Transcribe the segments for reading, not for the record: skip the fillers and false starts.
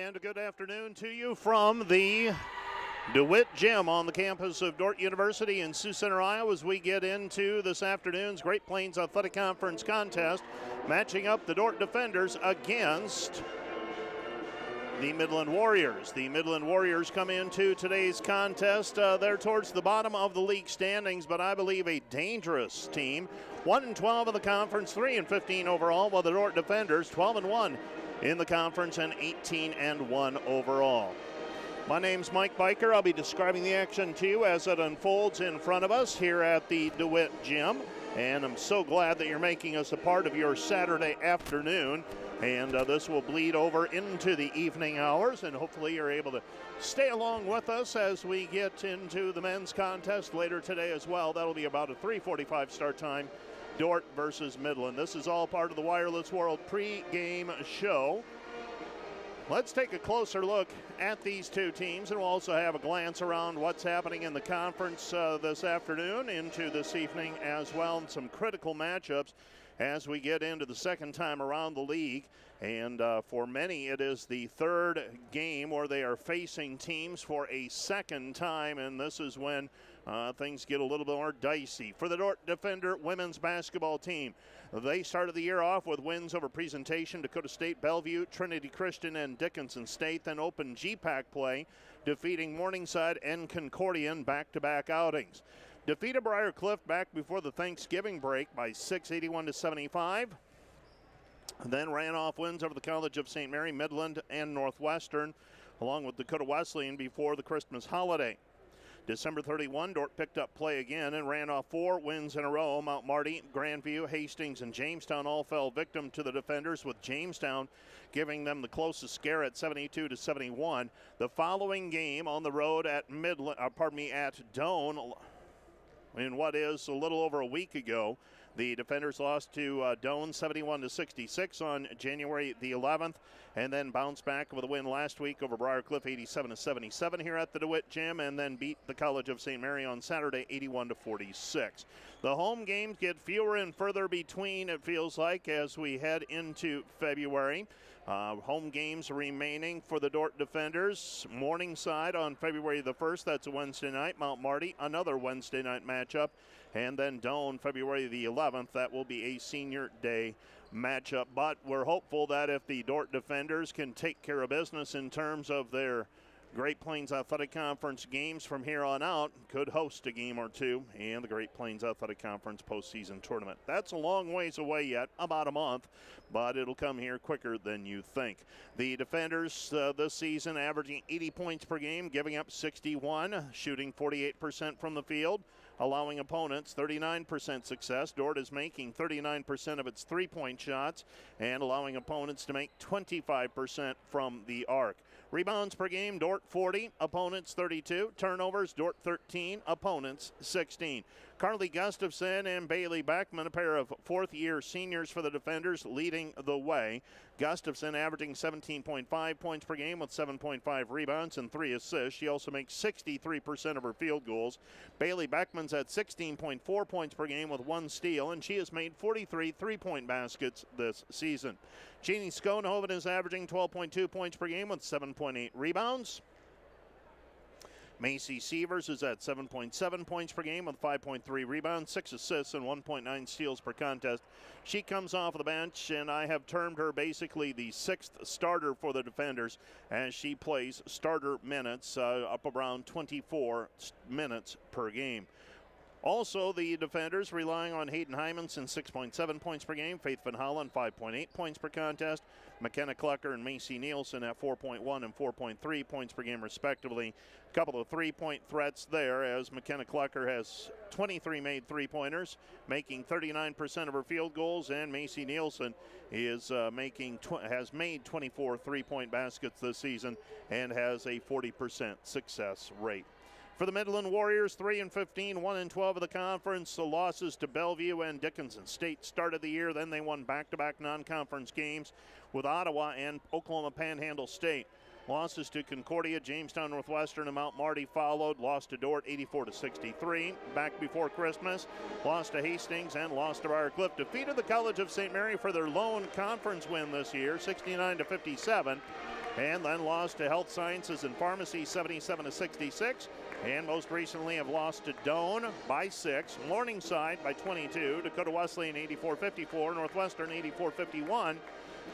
And a good afternoon to you from the DeWitt Gym on the campus of Dordt University in Sioux Center, Iowa, as we get into this afternoon's Great Plains Athletic Conference contest, matching up the Dordt Defenders against the Midland Warriors. The Midland Warriors come into today's contest. They're towards the bottom of the league standings, but I believe a dangerous team. 1-12 in the conference, 3-15 overall, while the Dordt Defenders 12-1 in the conference and 18-1 overall. My name's Mike Biker. I'll be describing the action to you as it unfolds in front of us here at the DeWitt Gym. And I'm so glad that you're making us a part of your Saturday afternoon. And this will bleed over into the evening hours, and hopefully you're able to stay along with us as we get into the men's contest later today as well. That'll be about a 3:45 start time, Dordt versus Midland. This is all part of the Wireless World pre-game show. Let's take a closer look at these two teams, and we'll also have a glance around what's happening in the conference this afternoon into this evening as well, and some critical matchups as we get into the second time around the league. And for many, it is the third game where they are facing teams for a second time, and this is when things get a little bit more dicey. For the Dordt Defender women's basketball team, they started the year off with wins over Presentation, Dakota State, Bellevue, Trinity Christian, and Dickinson State, then opened GPAC play, defeating Morningside and Concordia in back-to-back outings. Defeated Briar Cliff back before the Thanksgiving break by 6, 81-75. Then ran off wins over the College of St. Mary, Midland, and Northwestern, along with Dakota Wesleyan before the Christmas holiday. December 31, Dordt picked up play again and ran off 4 wins in a row. Mount Marty, Grandview, Hastings, and Jamestown all fell victim to the Defenders, with Jamestown giving them the closest scare at 72-71. The following game on the road at at Doane, in what is a little over a week ago, the Defenders lost to Doane 71-66 on January the 11th, and then bounced back with a win last week over Briar Cliff 87-77 here at the DeWitt Gym, and then beat the College of St. Mary on Saturday 81-46. The home games get fewer and further between, it feels like, as we head into February. Home games remaining for the Dordt Defenders. Morningside on February the 1st, that's a Wednesday night. Mount Marty, another Wednesday night matchup. And then Doane, February the 11th, that will be a senior day matchup. But we're hopeful that if the Dordt Defenders can take care of business in terms of their Great Plains Athletic Conference games from here on out, could host a game or two in the Great Plains Athletic Conference postseason tournament. That's a long ways away yet, about a month, but it'll come here quicker than you think. The Defenders this season averaging 80 points per game, giving up 61, shooting 48% from the field, allowing opponents 39% success. Dordt is making 39% of its three-point shots and allowing opponents to make 25% from the arc. Rebounds per game, Dordt 40, opponents 32. Turnovers, Dordt 13, opponents 16. Carly Gustafson and Bailey Beckman, a pair of fourth-year seniors for the Defenders, leading the way. Gustafson averaging 17.5 points per game with 7.5 rebounds and 3 assists. She also makes 63% of her field goals. Bailey Beckman's at 16.4 points per game with 1 steal, and she has made 43 three-point baskets this season. Jeannie Schoenhoven is averaging 12.2 points per game with 7.8 rebounds. Macy Sievers is at 7.7 points per game with 5.3 rebounds, 6 assists, and 1.9 steals per contest. She comes off the bench, and I have termed her basically the 6th starter for the Defenders as she plays starter minutes, up around 24 minutes per game. Also, the Defenders relying on Hayden Hymanson, 6.7 points per game. Faith Van Hollen, 5.8 points per contest. McKenna Clucker and Macy Nielsen at 4.1 and 4.3 points per game, respectively. A couple of three-point threats there, as McKenna Clucker has 23 made three-pointers, making 39% of her field goals, and Macy Nielsen is has made 24 three-point baskets this season and has a 40% success rate. For the Midland Warriors, 3-15, 1-12 of the conference. The losses to Bellevue and Dickinson State started the year. Then they won back-to-back non-conference games with Ottawa and Oklahoma Panhandle State. Losses to Concordia, Jamestown, Northwestern, and Mount Marty followed. Lost to Dordt 84-63. Back before Christmas, lost to Hastings and lost to Briar Cliff. Defeated the College of St. Mary for their lone conference win this year, 69-57. and then lost to Health Sciences and Pharmacy 77-66, and most recently have lost to Doane by 6, Morningside by 22, Dakota Wesleyan 84-54, Northwestern 84-51,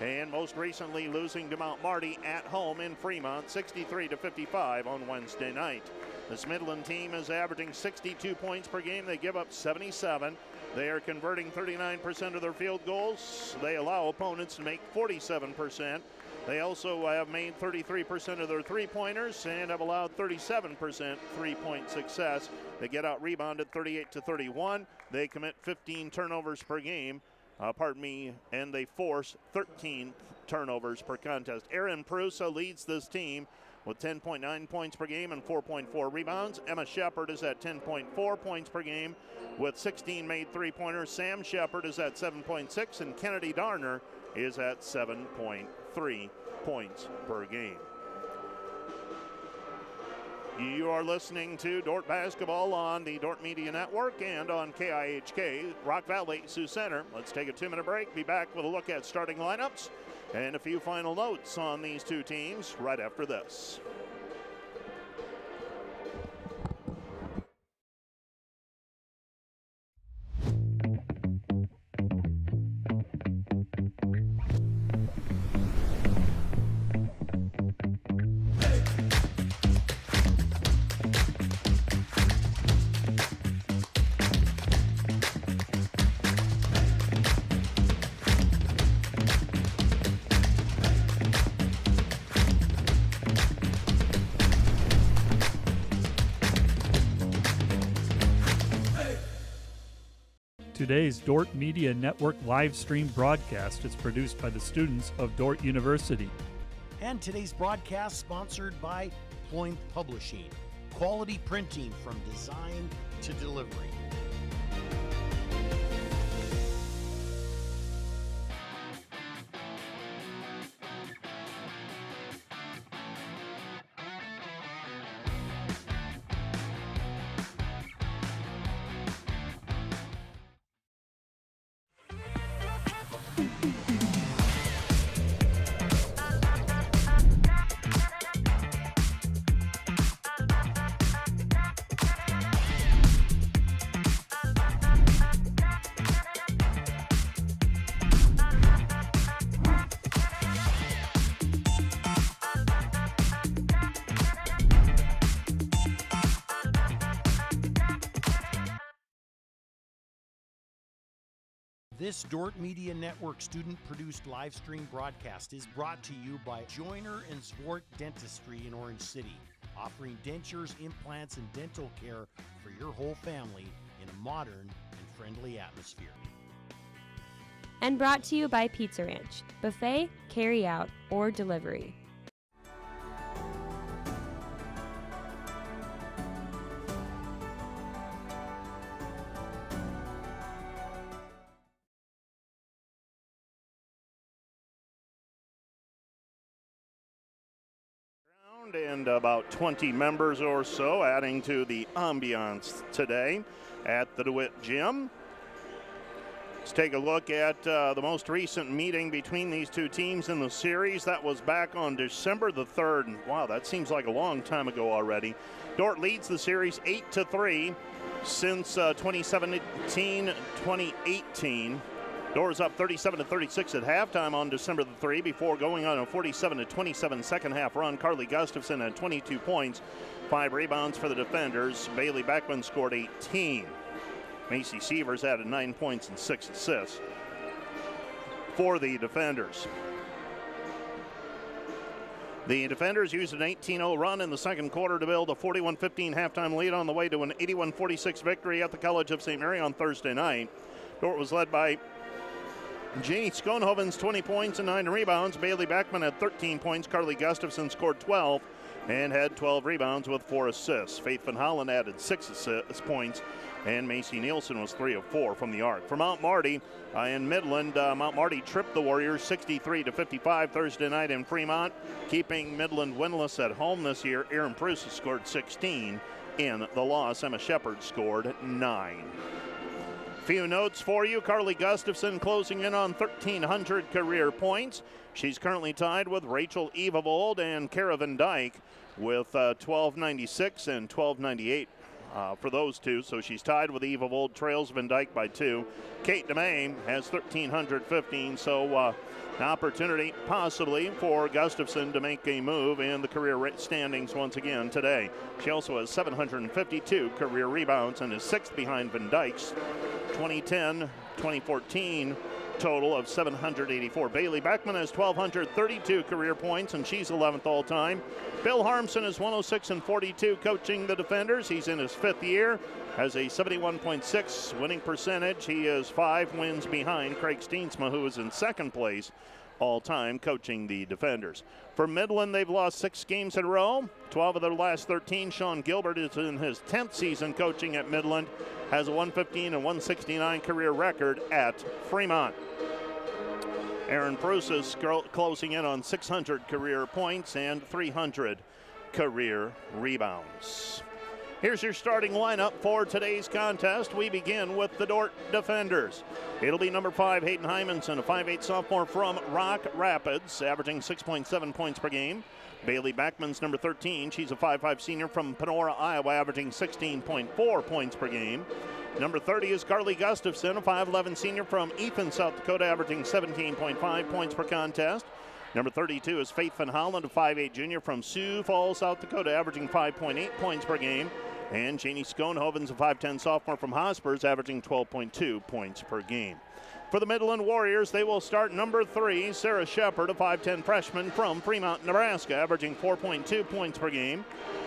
and most recently losing to Mount Marty at home in Fremont 63-55 on Wednesday night. This Midland team is averaging 62 points per game. They give up 77. They are converting 39% of their field goals. They allow opponents to make 47%. They also have made 33% of their three-pointers and have allowed 37% three-point success. They get out rebounded 38-31. They commit 15 turnovers per game. And they force 13 turnovers per contest. Erin Prusa leads this team with 10.9 points per game and 4.4 rebounds. Emma Shepard is at 10.4 points per game with 16 made three-pointers. Sam Shepard is at 7.6, and Kennedy Darner is at 7.3 points per game. You are listening to Dordt Basketball on the Dordt Media Network and on KIHK, Rock Valley, Sioux Center. Let's take a 2-minute break. Be back with a look at starting lineups and a few final notes on these two teams right after this. Today's Dordt Media Network live stream broadcast is produced by the students of Dordt University. And today's broadcast sponsored by Ployne Publishing. Quality printing from design to delivery. This Dordt Media Network student-produced live stream broadcast is brought to you by Joyner and Zwart Dentistry in Orange City, offering dentures, implants, and dental care for your whole family in a modern and friendly atmosphere. And brought to you by Pizza Ranch, buffet, carry-out, or delivery. And about 20 members or so adding to the ambiance today at the DeWitt Gym. Let's take a look at the most recent meeting between these two teams in the series. That was back on December the 3rd. Wow, that seems like a long time ago already. Dordt leads the series 8-3 since 2017-2018. Dort's up 37-36 at halftime on December the 3rd before going on a 47-27 second half run. Carly Gustafson had 22 points, 5 rebounds for the defenders. Bailey Beckman scored 18. Macy Sievers added 9 points and 6 assists for the defenders. The defenders used an 18-0 run in the second quarter to build a 41-15 halftime lead on the way to an 81-46 victory at the College of St. Mary on Thursday night. Dordt was led by Janie Schoenhoven's 20 points and 9 rebounds. Bailey Beckman had 13 points. Carly Gustafson scored 12 and had 12 rebounds with 4 assists. Faith Van Hollen added 6 points, and Macy Nielsen was 3 of 4 from the arc. For Mount Marty in Midland, Mount Marty tripped the Warriors 63-55 Thursday night in Fremont, keeping Midland winless at home this year. Erin Prusa scored 16 in the loss. Emma Shepard scored 9. Few notes for you. Carly Gustafson closing in on 1,300 career points. She's currently tied with Rachel Evavold and Cara Van Dyke with 1,296 and 1,298 for those two. So she's tied with Evavold, trails Van Dyke by 2. Kate DeMay has 1,315, so an opportunity possibly for Gustafson to make a move in the career standings once again today. She also has 752 career rebounds and is 6th behind Van Dyke's 2010-2014 total of 784. Bailey Beckman has 1,232 career points, and she's 11th all time. Bill Harmson is 106 and 42 coaching the defenders. He's in his 5th year, has a 71.6 winning percentage. He is 5 wins behind Craig Steensma, who is in 2nd place all time coaching the defenders. For Midland, they've lost 6 games in a row, 12 of their last 13. Sean Gilbert is in his 10th season coaching at Midland, has a 115 and 169 career record at Fremont. Aaron Bruce is closing in on 600 career points and 300 career rebounds. Here's your starting lineup for today's contest. We begin with the Dordt defenders. It'll be number 5, Hayden Hymanson, a 5'8 sophomore from Rock Rapids, averaging 6.7 points per game. Bailey Beckman's number 13. She's a 5'5 senior from Panora, Iowa, averaging 16.4 points per game. Number 30 is Carly Gustafson, a 5'11 senior from Ethan, South Dakota, averaging 17.5 points per contest. Number 32 is Faith Van Holland, a 5'8 junior from Sioux Falls, South Dakota, averaging 5.8 points per game. And Janie Schoenhoven's a 5'10 sophomore from Hospers, averaging 12.2 points per game. For the Midland Warriors, they will start number 3, Sarah Shepard, a 5'10 freshman from Fremont, Nebraska, averaging 4.2 points per game.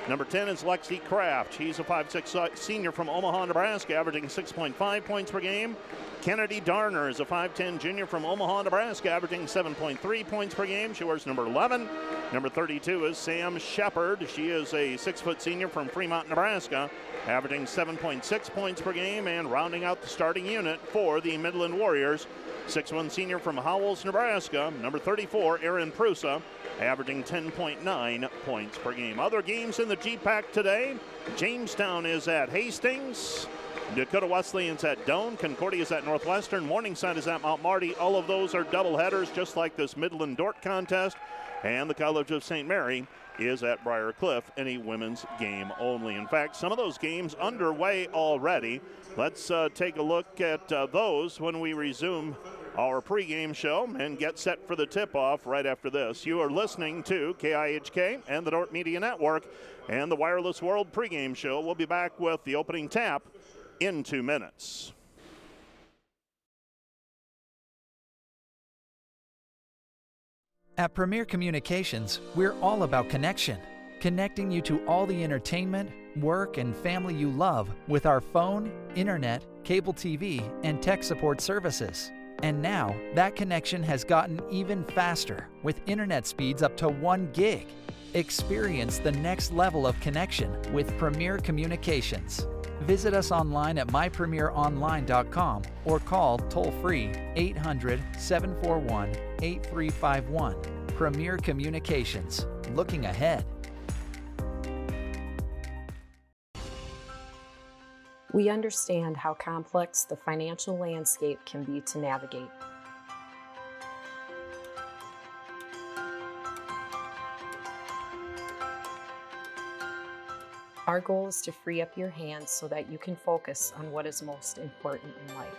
Number 10 is Lexi Kraft. She's a 5'6 senior from Omaha, Nebraska, averaging 6.5 points per game. Kennedy Darner is a 5'10 junior from Omaha, Nebraska, averaging 7.3 points per game. She wears number 11. Number 32 is Sam Shepard. She is a 6' senior from Fremont, Nebraska, averaging 7.6 points per game. And rounding out the starting unit for the Midland Warriors, 6'1 senior from Howells, Nebraska, number 34, Erin Prusa, averaging 10.9 points per game. Other games in the GPAC today: Jamestown is at Hastings, Dakota Wesleyan's at Doane, Concordia is at Northwestern, Morningside is at Mount Marty. All of those are doubleheaders, just like this Midland Dordt contest. And the College of St. Mary is at Briar Cliff, any women's game only. In fact, some of those games underway already. Let's take a look at those when we resume our pregame show and get set for the tip-off right after this. You are listening to KIHK and the Dordt Media Network and the Wireless World pregame show. We'll be back with the opening tap in 2 minutes. At Premier Communications, we're all about connection. Connecting you to all the entertainment, work, and family you love with our phone, internet, cable TV, and tech support services. And now, that connection has gotten even faster with internet speeds up to 1 gig. Experience the next level of connection with Premier Communications. Visit us online at mypremieronline.com or call toll-free 800-741-8351. Premier Communications, looking ahead. We understand how complex the financial landscape can be to navigate. Our goal is to free up your hands so that you can focus on what is most important in life.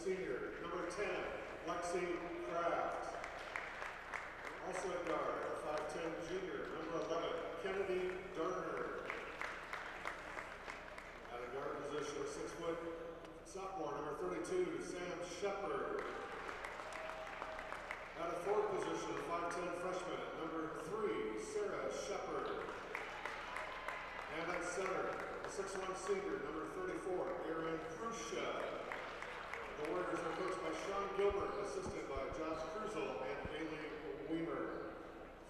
Senior, number 10, Lexi Kraft. Also at guard, 5'10 junior, number 11, Kennedy Darner. At a guard position, 6' sophomore, number 32, Sam Shepard. At a forward position, 5'10 freshman, number 3, Sarah Shepard. And at center, 6'1" senior, number 34, Aaron Prusha. The Warriors are coached by Sean Gilbert, assisted by Josh Cruzel and Haley Weimer.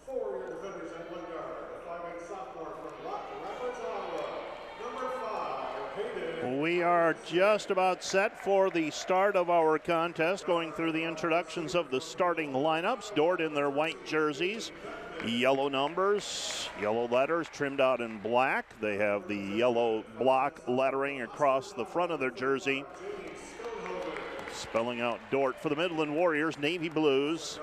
4 your defenders at one guard. The 5'8" sophomore from Rock Rapids, Iowa, number 5, Hayden. We are just about set for the start of our contest, going through the introductions of the starting lineups. Dordt in their white jerseys, yellow numbers, yellow letters trimmed out in black. They have the yellow block lettering across the front of their jersey, spelling out Dordt. For the Midland Warriors, navy blues,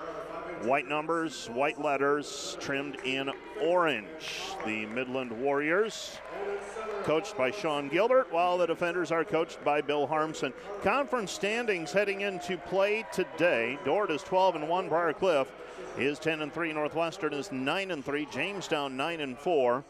white numbers, white letters trimmed in orange. The Midland Warriors, coached by Sean Gilbert, while the defenders are coached by Bill Harmson. Conference standings heading into play today. Dordt is 12-1. Briar Cliff is 10-3. Northwestern is 9-3. Jamestown 9-4.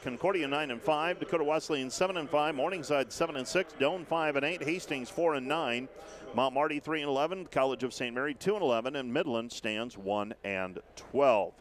Concordia 9-5. Dakota Wesleyan 7-5. Morningside 7-6. Doane 5-8. Hastings 4-9. Mount Marty 3-11. College of St. Mary 2-11. And Midland stands 1-12.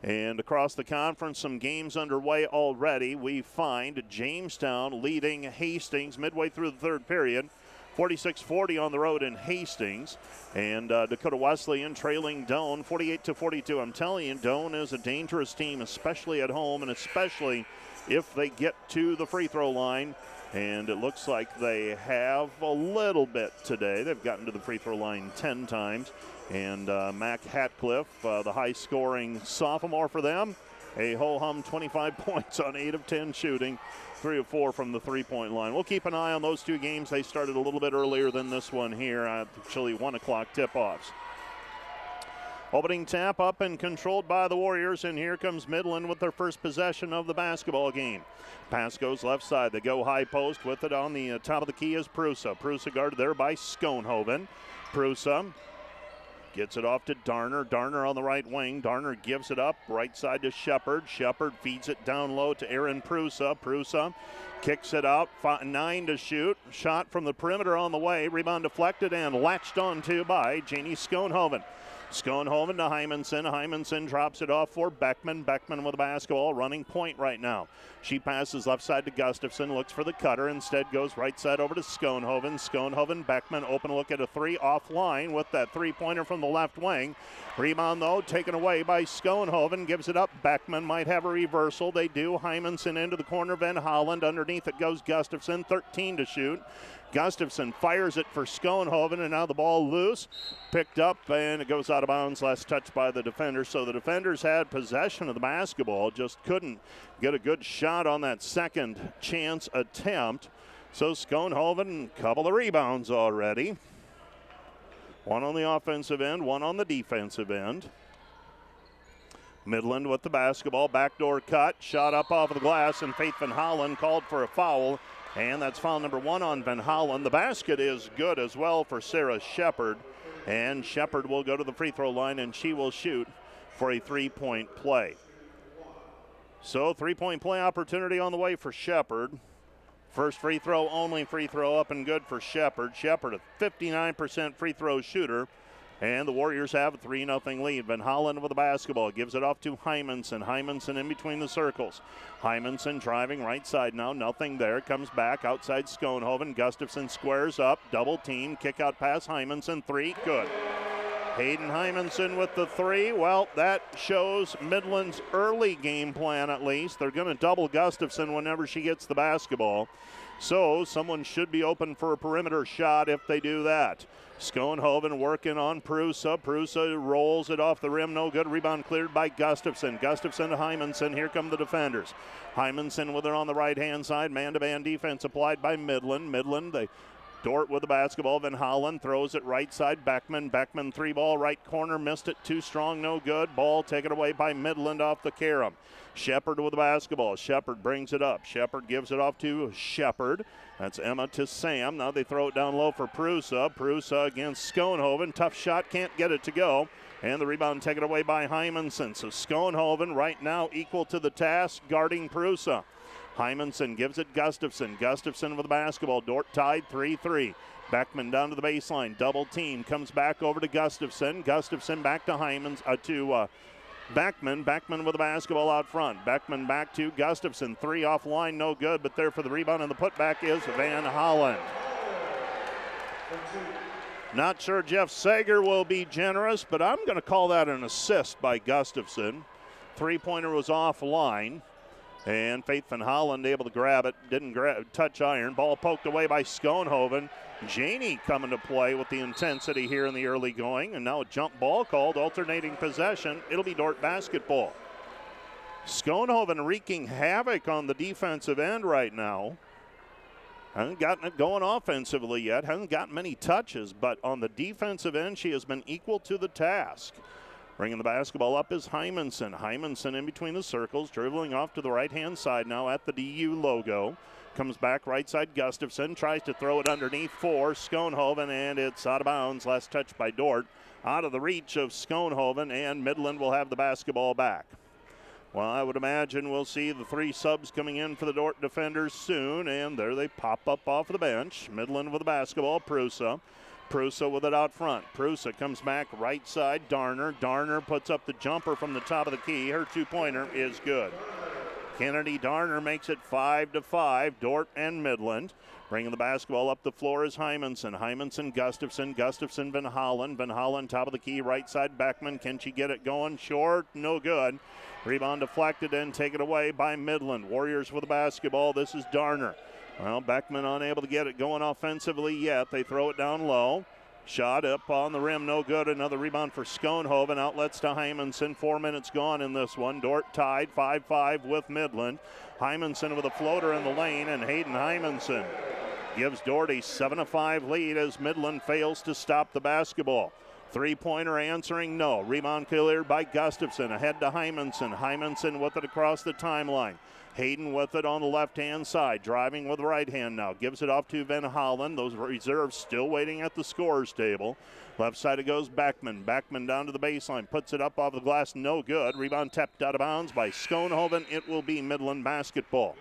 And across the conference, some games underway already. We find Jamestown leading Hastings midway through the third period, 46-40 on the road in Hastings. And Dakota Wesleyan trailing Doane 48-42. I'm telling you, Doane is a dangerous team, especially at home, and especially if they get to the free throw line. And it looks like they have a little bit today. They've gotten to the free throw line 10 times. And Mac Hatcliffe, the high-scoring sophomore for them, a ho-hum 25 points on 8 of 10 shooting, 3 of 4 from the three-point line. We'll keep an eye on those two games. They started a little bit earlier than this one here, actually 1 o'clock tip-offs. Opening tap up and controlled by the Warriors, and here comes Midland with their first possession of the basketball game. Pass goes left side. They go high post with it on the top of the key is Prusa. Prusa guarded there by Schoenhoven. Prusa gets it off to Darner. Darner on the right wing. Darner gives it up right side to Shepard. Shepard feeds it down low to Aaron Prusa. Prusa kicks it out. 9 to shoot. Shot from the perimeter on the way. Rebound deflected and latched onto by Janie Schoenhoven. Schoenhoven to Hymanson. Hymanson drops it off for Beckman. Beckman with the basketball, running point right now. She passes left side to Gustafson, looks for the cutter, instead goes right side over to Schoenhoven. Schoenhoven, Beckman, open look at a 3 offline with that three-pointer from the left wing. Rebound, though, taken away by Schoenhoven, gives it up. Beckman might have a reversal. They do. Hymanson into the corner. Van Holland, underneath it goes Gustafson, 13 to shoot. Gustafson fires it for Schoenhoven, and now the ball loose. Picked up, and it goes out of bounds. Last touch by the defenders. So the defenders had possession of the basketball, just couldn't get a good shot on that second chance attempt. So Schoenhoven, a couple of rebounds already. 1 on the offensive end, 1 on the defensive end. Midland with the basketball, backdoor cut, shot up off of the glass, and Faith Van Hollen called for a foul. And that's foul number 1 on Van Hollen. The basket is good as well for Sarah Shepard. And Shepard will go to the free throw line, and she will shoot for a 3-point play. So 3-point play opportunity on the way for Shepard. First free throw, only free throw up and good for Shepard. Shepard, a 59% free throw shooter. And the Warriors have a 3-0 lead. Van Hollen with the basketball. Gives it off to Hymanson. Hymanson in between the circles. Hymanson driving right side now. Nothing there. Comes back outside Schoenhoven. Gustafson squares up. Double team. Kick out pass. Hymanson. 3. Good. Hayden Hymanson with the 3. Well, that shows Midland's early game plan at least. They're going to double Gustafson whenever she gets the basketball. So someone should be open for a perimeter shot if they do that. Schoenhoven working on Prusa. Prusa rolls it off the rim. No good. Rebound cleared by Gustafson. Gustafson to Hymanson. Here come the defenders. Hymanson with it on the right-hand side. Man-to-man defense applied by Midland. Midland, they Dordt with the basketball. Van Hollen throws it right side. Beckman. Beckman 3-ball right corner. Missed it. Too strong. No good. Ball taken away by Midland off the carom. Shepard with the basketball. Shepard brings it up. Shepard gives it off to Shepard. That's Emma to Sam. Now they throw it down low for Prusa. Prusa against Schoenhoven. Tough shot. Can't get it to go. And the rebound taken away by Hymanson. So Schoenhoven right now equal to the task guarding Prusa. Hymanson gives it Gustafson. Gustafson with the basketball. Dordt tied 3-3. Beckman down to the baseline. Double team. Comes back over to Gustafson. Gustafson back to Beckman with the basketball out front. Beckman back to Gustafson. 3 offline, no good, but there for the rebound and the putback is Van Holland. Not sure Jeff Sager will be generous, but I'm going to call that an assist by Gustafson. 3-pointer was offline, and Faith Van Holland able to grab it. Didn't touch iron. Ball poked away by Schoenhoven. Janey coming to play with the intensity here in the early going, and now a jump ball called, alternating possession. It'll be Dordt basketball. Schoenhoven wreaking havoc on the defensive end right now. Hasn't gotten it going offensively yet, hasn't gotten many touches, but on the defensive end, she has been equal to the task. Bringing the basketball up is Hymanson. Hymanson in between the circles, dribbling off to the right-hand side now at the DU logo. Comes back right side, Gustafson tries to throw it underneath for Schoenhoven, and it's out of bounds. Last touch by Dordt. Out of the reach of Schoenhoven, and Midland will have the basketball back. Well, I would imagine we'll see the 3 subs coming in for the Dordt defenders soon, and there they pop up off of the bench. Midland with the basketball, Prusa. Prusa with it out front. Prusa comes back right side, Darner. Darner puts up the jumper from the top of the key. Her 2-pointer is good. Kennedy Darner makes it 5-5, Dordt and Midland. Bringing the basketball up the floor is Hymanson. Hymanson, Gustafson. Gustafson, Van Holland. Van Holland, top of the key, right side, Beckman. Can she get it going? Short, no good. Rebound deflected and taken away by Midland. Warriors with the basketball. This is Darner. Well, Beckman unable to get it going offensively yet. They throw it down low. Shot up on the rim, no good. Another rebound for Schoenhoven. Outlets to Hymanson. 4 minutes gone in this one. Dordt tied 5-5 with Midland. Hymanson with a floater in the lane, and Hayden Hymanson gives Dordt a 7-5 lead as Midland fails to stop the basketball. 3-pointer answering no. Rebound cleared by Gustafson. Ahead to Hymanson. Hymanson with it across the timeline. Hayden with it on the left-hand side. Driving with the right hand now. Gives it off to Van Holland. Those reserves still waiting at the scorer's table. Left side it goes Beckman. Beckman down to the baseline. Puts it up off the glass. No good. Rebound tapped out of bounds by Schoenhoven. It will be Midland basketball.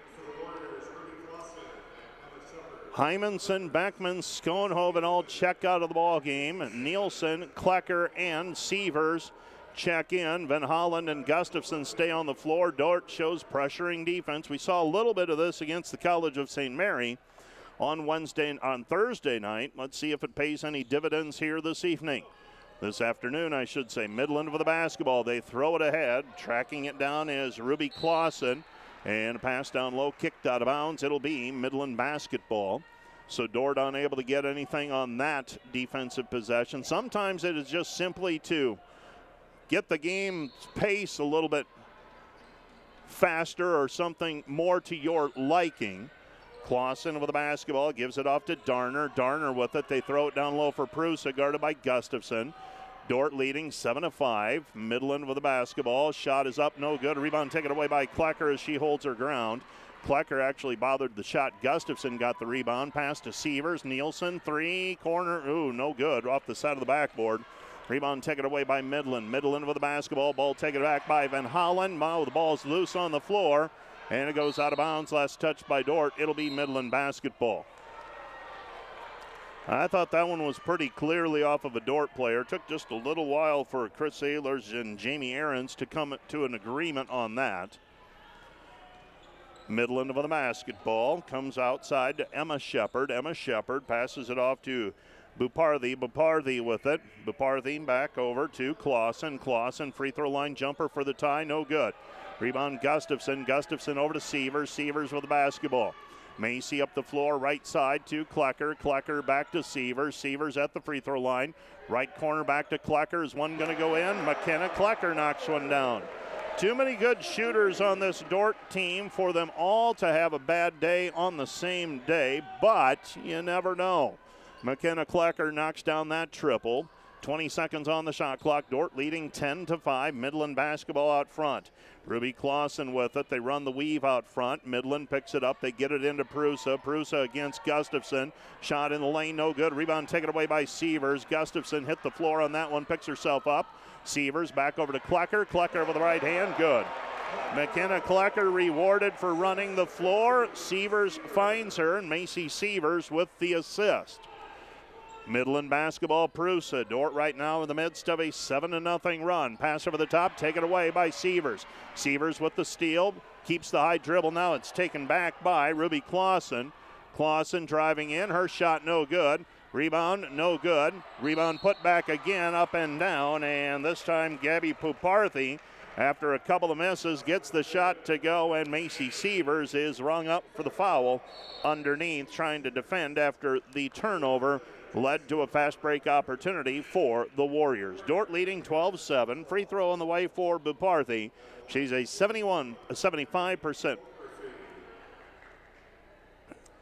Hymanson, Beckman, Schoenhoven all check out of the ball game. Nielsen, Klecker, and Sievers check in. Van Holland and Gustafson stay on the floor. Dordt shows pressuring defense. We saw a little bit of this against the College of St. Mary on Thursday night. Let's see if it pays any dividends here this evening. This afternoon, I should say. Midland with the basketball. They throw it ahead. Tracking it down is Ruby Clausen. And a pass down low, kicked out of bounds. It'll be Midland basketball. So Dordt unable to get anything on that defensive possession. Sometimes it is just simply to get the game pace a little bit faster or something more to your liking. Clausen with the basketball, gives it off to Darner. Darner with it. They throw it down low for Prusa, guarded by Gustafson. Dordt leading 7-5. Midland with the basketball. Shot is up, no good. Rebound taken away by Klecker as she holds her ground. Klecker actually bothered the shot. Gustafson got the rebound. Pass to Sievers. Nielsen, 3, corner. Ooh, no good. Off the side of the backboard. Rebound taken away by Midland. Midland with the basketball. Ball taken back by Van Holland. The ball's loose on the floor. And it goes out of bounds. Last touch by Dordt. It'll be Midland basketball. I thought that one was pretty clearly off of a Dordt player. Took just a little while for Chris Ehlers and Jamie Ahrens to come to an agreement on that. Midland with the basketball. Comes outside to Emma Shepard. Emma Shepard passes it off to Buparthy. Buparthy with it. Buparthy back over to Clausen. Clausen, free throw line jumper for the tie. No good. Rebound Gustafson. Gustafson over to Sievers. Sievers with the basketball. Macy up the floor, right side to Klecker. Klecker back to Sievers. Sievers at the free throw line. Right corner back to Klecker. Is one going to go in? McKenna Klecker knocks one down. Too many good shooters on this Dordt team for them all to have a bad day on the same day, but you never know. McKenna Klecker knocks down that triple. 20 seconds on the shot clock. Dordt leading 10-5. Midland basketball out front. Ruby Clausen with it. They run the weave out front. Midland picks it up. They get it into Prusa. Prusa against Gustafson. Shot in the lane, no good. Rebound taken away by Sievers. Gustafson hit the floor on that one, picks herself up. Sievers back over to Klecker. Klecker with the right hand, good. McKenna Klecker rewarded for running the floor. Sievers finds her, and Macy Sievers with the assist. Midland basketball, Prusa. Dordt right now in the midst of a 7-0 run. Pass over the top, taken away by Sievers. Sievers with the steal, keeps the high dribble. Now it's taken back by Ruby Clausen. Clausen driving in, her shot no good. Rebound, no good. Rebound put back again, up and down, and this time Gabby Puparthy, after a couple of misses, gets the shot to go, and Macy Sievers is rung up for the foul underneath, trying to defend after the turnover led to a fast break opportunity for the Warriors. Dordt leading 12-7. Free throw on the way for Puparthy. She's a 75%.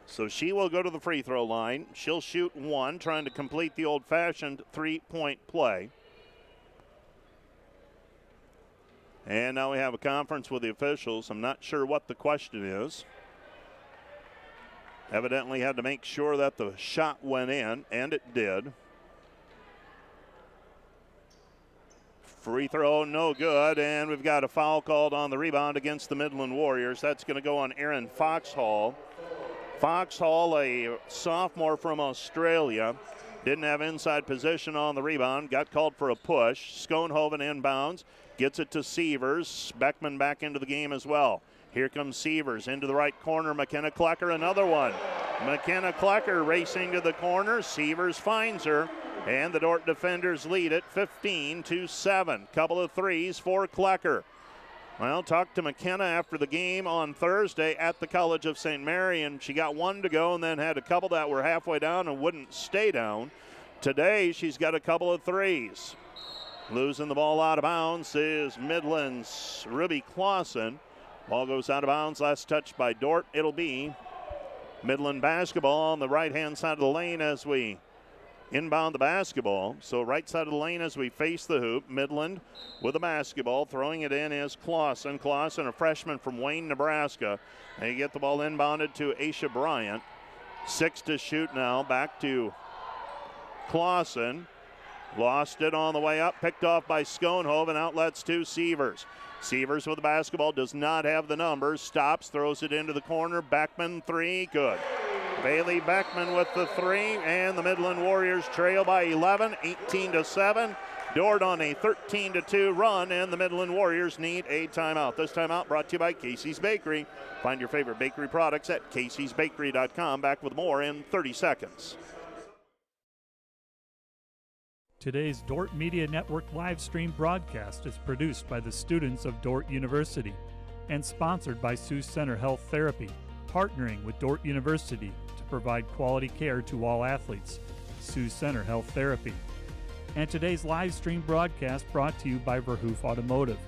So she will go to the free throw line. She'll shoot one, trying to complete the old-fashioned three-point play. And now we have a conference with the officials. I'm not sure what the question is. Evidently had to make sure that the shot went in, and it did. Free throw, no good, and we've got a foul called on the rebound against the Midland Warriors. That's going to go on Erin Foxhall. Foxhall, a sophomore from Australia, didn't have inside position on the rebound, got called for a push. Schoenhoven inbounds, gets it to Sievers. Beckman back into the game as well. Here comes Sievers into the right corner. McKenna Klecker, another one. McKenna Klecker racing to the corner. Sievers finds her, and the Dordt defenders lead it 15-7. Couple of threes for Klecker. Well, talked to McKenna after the game on Thursday at the College of St. Mary, and she got one to go and then had a couple that were halfway down and wouldn't stay down. Today, she's got a couple of threes. Losing the ball out of bounds is Midland's Ruby Clausen. Ball goes out of bounds, last touch by Dordt. It'll be Midland basketball on the right-hand side of the lane as we inbound the basketball. So right side of the lane as we face the hoop. Midland with the basketball. Throwing it in is Clausen. Clausen, a freshman from Wayne, Nebraska. They get the ball inbounded to Aisha Bryant. 6 to shoot now. Back to Clausen. Lost it on the way up. Picked off by Schoenhoven. Outlets to Sievers. Sievers with the basketball, does not have the numbers. Stops, throws it into the corner. Beckman, three, good. Bailey Beckman with the three, and the Midland Warriors trail by 11, 18-7. Dordt on a 13-2 run, and the Midland Warriors need a timeout. This timeout brought to you by Casey's Bakery. Find your favorite bakery products at caseysbakery.com. Back with more in 30 seconds. Today's Dordt Media Network live stream broadcast is produced by the students of Dordt University and sponsored by Sioux Center Health Therapy, partnering with Dordt University to provide quality care to all athletes. Sioux Center Health Therapy. And today's live stream broadcast brought to you by Verhoof Automotive.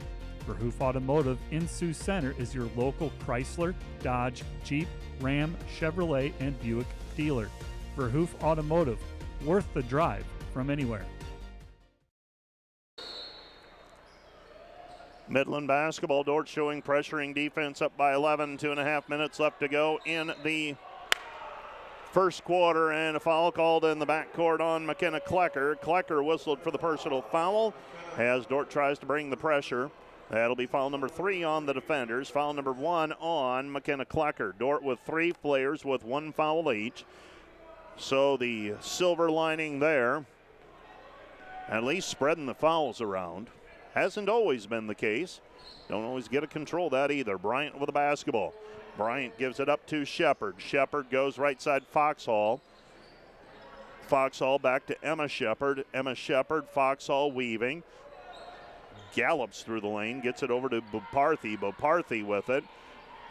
Verhoof Automotive in Sioux Center is your local Chrysler, Dodge, Jeep, Ram, Chevrolet, and Buick dealer. Verhoof Automotive, worth the drive from anywhere. Midland basketball, Dordt showing pressuring defense up by 11, 2.5 minutes left to go in the first quarter, and a foul called in the backcourt on McKenna Klecker. Klecker whistled for the personal foul as Dordt tries to bring the pressure. That'll be foul number 3 on the defenders. Foul number 1 on McKenna Klecker. Dordt with 3 players with 1 foul each. So the silver lining there, at least spreading the fouls around. Hasn't always been the case. Don't always get to control that either. Bryant with the basketball. Bryant gives it up to Shepard. Shepard goes right side Foxhall. Foxhall back to Emma Shepard. Emma Shepard, Foxhall weaving. Gallops through the lane, gets it over to Buparthy. Buparthy with it.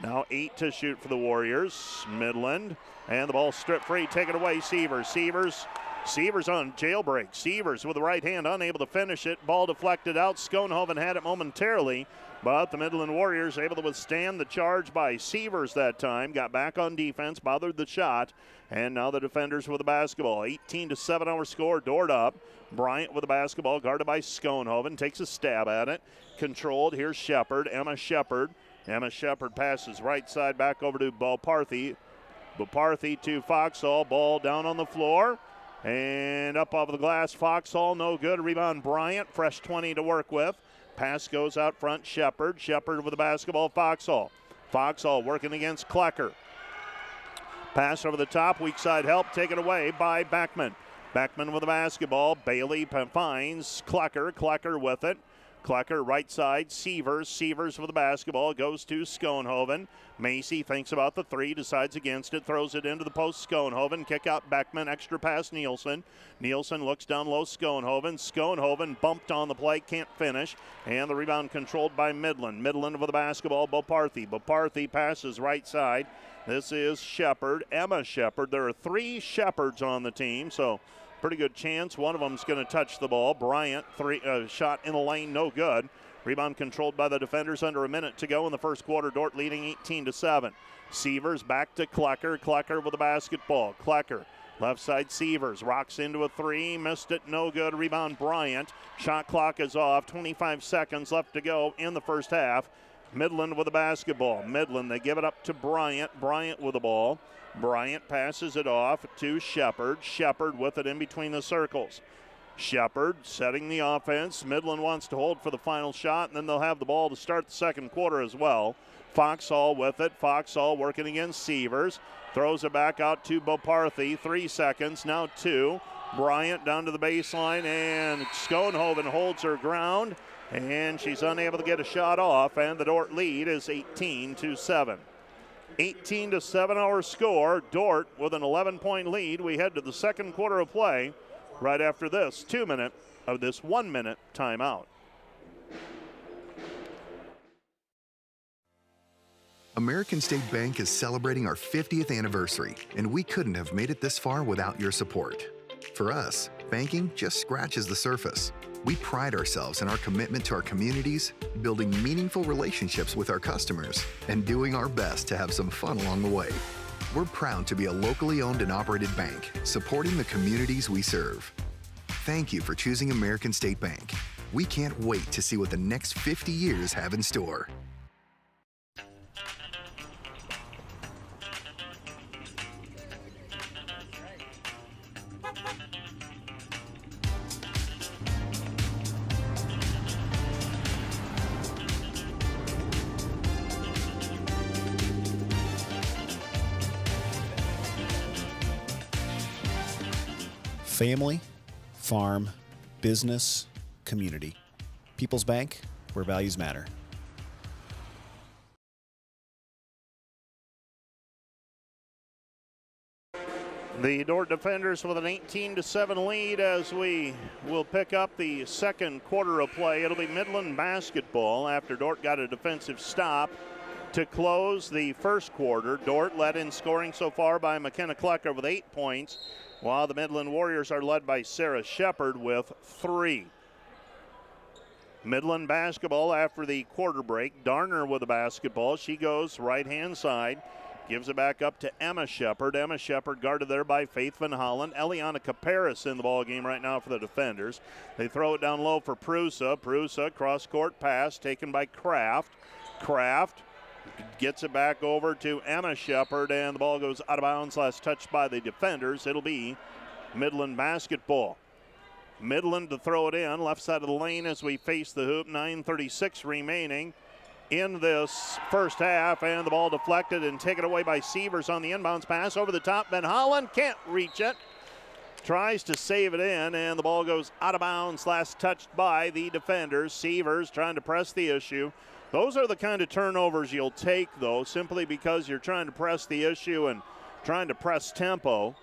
Now 8 to shoot for the Warriors. Midland. And the ball stripped free, taken away. Sievers on jailbreak. Sievers with the right hand, unable to finish it. Ball deflected out. Schoenhoven had it momentarily, but the Midland Warriors able to withstand the charge by Sievers that time. Got back on defense, bothered the shot, and now the defenders with the basketball. 18-7 our score. Dordt up. Bryant with the basketball, guarded by Schoenhoven. Takes a stab at it. Controlled. Here's Shepard. Emma Shepard. Emma Shepard passes right side back over to Buparthy. Buparthy to Foxhall. Ball down on the floor. And up off the glass, Foxhall, no good. Rebound, Bryant, fresh 20 to work with. Pass goes out front, Shepard. Shepard with the basketball, Foxhall. Foxhall working against Klecker. Pass over the top, weak side help, taken away by Beckman. Beckman with the basketball. Bailey finds Klecker. Klecker with it. Klecker right side. Sievers with the basketball. Goes to Schoenhoven. Macy thinks about the three. Decides against it. Throws it into the post. Schoenhoven. Kick out Beckman. Extra pass Nielsen. Nielsen looks down low. Schoenhoven. Schoenhoven bumped on the play. Can't finish. And the rebound controlled by Midland. Midland with the basketball. Boparthy. Boparthy passes right side. This is Shepard. Emma Shepard. There are 3 Shepards on the team, so pretty good chance one of them's going to touch the ball. Bryant, shot in the lane, no good. Rebound controlled by the defenders. Under a minute to go in the first quarter. Dordt leading 18-7. Sievers back to Klecker. Klecker with the basketball. Klecker, left side Sievers. Rocks into a 3. Missed it, no good. Rebound Bryant. Shot clock is off. 25 seconds left to go in the first half. Midland with the basketball. Midland, they give it up to Bryant. Bryant with the ball. Bryant passes it off to Shepard. Shepard with it in between the circles. Shepard setting the offense. Midland wants to hold for the final shot, and then they'll have the ball to start the second quarter as well. Foxhall with it. Foxhall working against Sievers. Throws it back out to Boparthy. 3 seconds, now 2. Bryant down to the baseline, and Schoenhoven holds her ground, and she's unable to get a shot off, and the Dordt lead is 18-7. 18-7 our score. Dordt with an 11-point lead. We head to the second quarter of play right after this 1 minute timeout. American State Bank is celebrating our 50th anniversary, and we couldn't have made it this far without your support. For us, banking just scratches the surface. We pride ourselves in our commitment to our communities, building meaningful relationships with our customers, and doing our best to have some fun along the way. We're proud to be a locally owned and operated bank, supporting the communities we serve. Thank you for choosing American State Bank. We can't wait to see what the next 50 years have in store. Family, farm, business, community. People's Bank, where values matter. The Dordt defenders with an 18-7 lead as we will pick up the second quarter of play. It'll be Midland basketball after Dordt got a defensive stop to close the first quarter. Dordt led in scoring so far by McKenna Klecker with 8 points, while the Midland Warriors are led by Sarah Shepard with 3. Midland basketball after the quarter break. Darner with the basketball. She goes right-hand side. Gives it back up to Emma Shepard. Emma Shepard guarded there by Faith Van Hollen. Eliana Caparis in the ball game right now for the defenders. They throw it down low for Prusa. Prusa, cross-court pass taken by Kraft. Kraft gets it back over to Emma Shepard, and the ball goes out of bounds. Last touched by the defenders. It'll be Midland basketball. Midland to throw it in, left side of the lane as we face the hoop. 9:36 remaining in this first half, and the ball deflected and taken away by Sievers on the inbounds pass. Over the top, Van Hollen can't reach it. Tries to save it in, and the ball goes out of bounds. Last touched by the defenders. Sievers trying to press the issue. Those are the kind of turnovers you'll take, though, simply because you're trying to press the issue and trying to press tempo.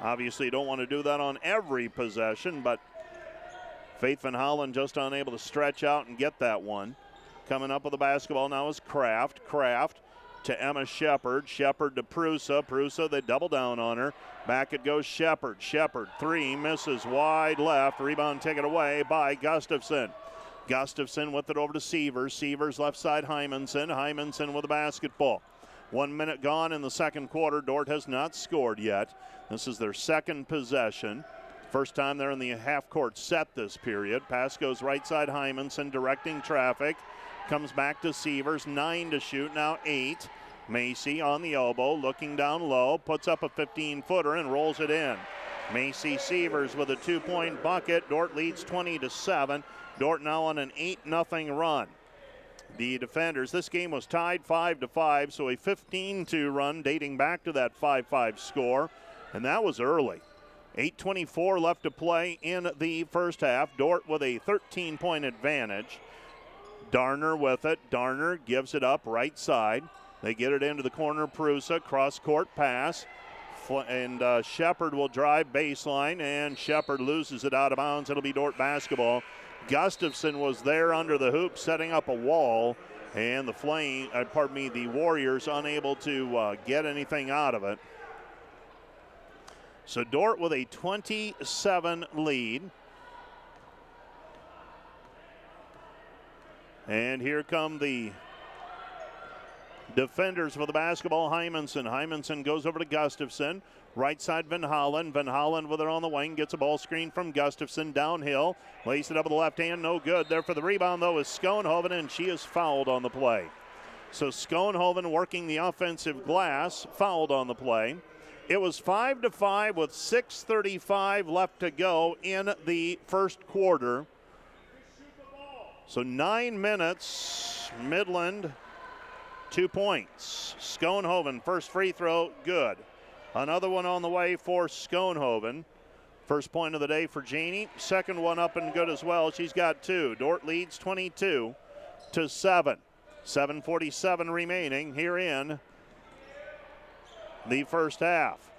Obviously, you don't want to do that on every possession, but Faith Van Hollen just unable to stretch out and get that one. Coming up with the basketball now is Kraft. Kraft to Emma Shepard. Shepard to Prusa. Prusa, they double down on her. Back it goes Shepard. Shepard, 3, misses wide left. Rebound taken away by Gustafson. Gustafson with it over to Sievers. Sievers left side Hymanson. Hymanson with the basketball. 1 minute gone in the second quarter. Dordt has not scored yet. This is their second possession. First time they're in the half-court set this period. Pass goes right side Hymanson, directing traffic. Comes back to Sievers. 9 to shoot, now 8. Macy on the elbow, looking down low. Puts up a 15-footer and rolls it in. Macy Sievers with a 2-point bucket. Dordt leads 20-7. Dordt now on an 8-0 run. The defenders, this game was tied 5-5, so a 15-2 run dating back to that 5-5 score, and that was early. 8:24 left to play in the first half. Dordt with a 13-point advantage. Darner with it. Darner gives it up right side. They get it into the corner. Prusa, cross-court pass. And Shepard will drive baseline, and Shepard loses it out of bounds. It'll be Dordt basketball. Gustafson was there under the hoop setting up a wall, and the Warriors unable to get anything out of it. So Dordt with a 27 lead. And here come the defenders for the basketball. Hymanson goes over to Gustafson. Right side, Van Hollen. Van Hollen with it on the wing. Gets a ball screen from Gustafson. Downhill. Lays it up with the left hand. No good. There for the rebound, though, is Schoenhoven, and she is fouled on the play. So Schoenhoven working the offensive glass. Fouled on the play. It was 5-5 with 6:35 left to go in the first quarter. So 9 minutes. Midland, 2 points. Schoenhoven, first free throw, good. Another one on the way for Schoenhoven. First point of the day for Janie. Second one up and good as well. She's got 2. Dordt leads 22-7. 7:47 remaining here in the first half.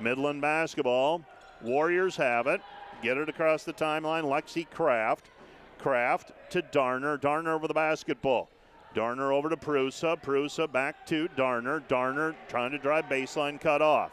Midland basketball. Warriors have it. Get it across the timeline. Lexi Kraft. Kraft to Darner. Darner over the basketball. Darner over to Prusa. Prusa back to Darner. Darner trying to drive baseline, cut off.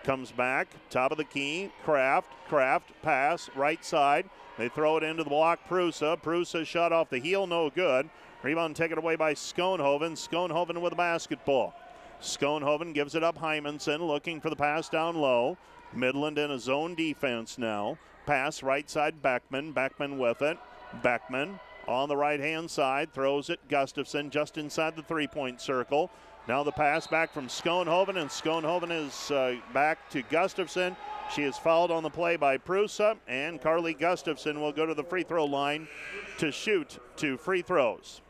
Comes back, top of the key. Kraft. Kraft pass, right side. They throw it into the block. Prusa. Prusa shot off the heel, no good. Rebound taken away by Schoenhoven. Schoenhoven with the basketball. Schoenhoven gives it up. Hymanson looking for the pass down low. Midland in a zone defense now. Pass right side, Beckman. Beckman with it. Beckman on the right-hand side, throws it. Gustafson just inside the three-point circle. Now the pass back from Schoenhoven, and Schoenhoven is back to Gustafson. She is fouled on the play by Prusa, and Carly Gustafson will go to the free throw line to shoot 2 free throws.